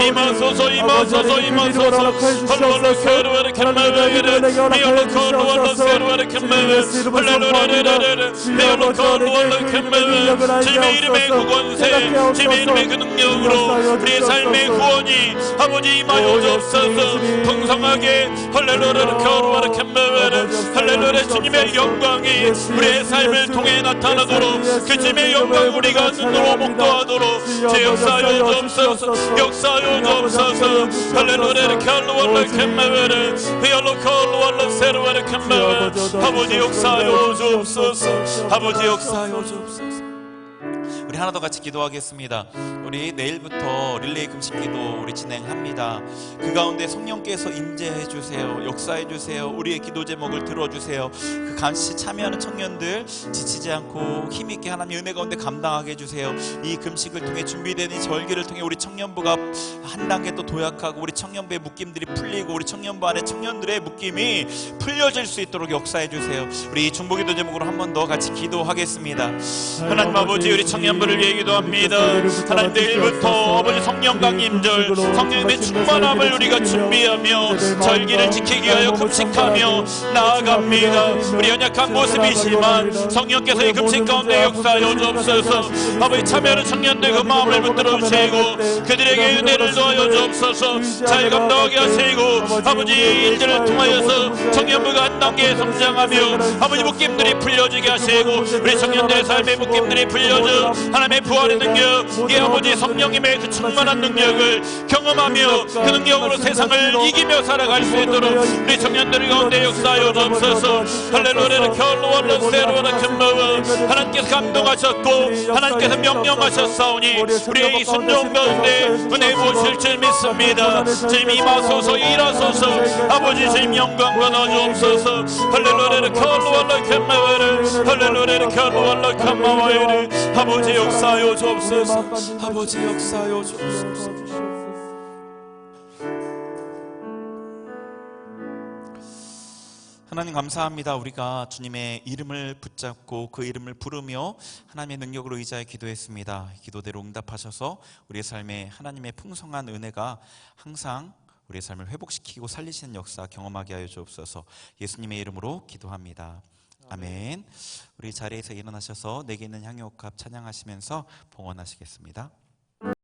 이마소서 주님의 이름의 그 권세, 주님의 이름의 그 능력으로 우리의 삶의 구원이 아버지 임하여 주옵소서. 풍성하게 할렐루야 할렐루야. 주님의 영광이 우리의 삶을 통해 나타나도록 그 주님의 영광 우리가 눈으로 목도하도록 제 역사여 주옵소서. 역사여 주옵소서. 할렐루야. 칼로월라 캔마베르 히얼로 콜로월라 세르와르 캔마베르 아버지 역사여 주옵소서. 아버지 역사여 주옵소서. 우리 하나 더 같이 기도하겠습니다. 우리 내일부터 릴레이 금식기도 우리 진행합니다. 그 가운데 성령께서 임재해 주세요. 역사해 주세요. 우리의 기도 제목을 들어주세요. 그 같이 참여하는 청년들 지치지 않고 힘있게 하나님 은혜 가운데 감당하게 해주세요. 이 금식을 통해 준비되는 이 절기를 통해 우리 청년부가 한 단계 또 도약하고 우리 청년부의 묶임들이 풀리고 우리 청년부 안에 청년들의 묶임이 풀려질 수 있도록 역사해 주세요. 우리 이 중보기도 제목으로 한 번 더 같이 기도하겠습니다. 하나님 아버지 우리 청년부를 위해 기도합니다. 하나님 내일부터 아버지 성령 강림절 성령님의 충만함을 우리가 준비하며 절기를 지키기 위하여 금식하며 나아갑니다. 우리 연약한 모습이지만 성령께서 이 금식 가운데 역사하여 주옵소서. 아버지 참여하는 청년들 그 마음을 붙들어 주시고 그들에게 은혜를 더하여 주옵소서. 잘 감당하게 하시고 아버지 일들을 통하여서 청년부가 한 단계 성장하며 아버지 묶임들이 풀려지게 하시고 우리 청년들의 삶의 묶임들이 풀려져 하나님의 부활의 능력, 이 아버지 성령님의 그 충만한 능력을 경험하며 그 능력으로 세상을 이기며 살아갈 수 있도록 우리 청년들 가운데 역사하여 주옵소서. 할렐루야. 결로월라 세로라 캔마와 하나님께서 감동하셨고 하나님께서 명령하셨사오니 우리의 이 순종 가운데 은혜 보실 줄 믿습니다. 주님 임하소서 일하소서. 아버지 주님 영광 받아 주옵소서. 할렐루야. 결로월라 캔마와를 할렐루야. 결로월라 캔마와를 아버지 역사하여 주옵소서. 아버지 역사하여 주옵소서. 하나님 감사합니다. 우리가 주님의 이름을 붙잡고 그 이름을 부르며 하나님의 능력으로 의지하여 기도했습니다. 기도대로 응답하셔서 우리의 삶에 하나님의 풍성한 은혜가 항상 우리의 삶을 회복시키고 살리시는 역사 경험하게 하여 주옵소서. 예수님의 이름으로 기도합니다. 아멘. 우리 자리에서 일어나셔서 내게 있는 향유옥합 찬양하시면서 봉헌하시겠습니다.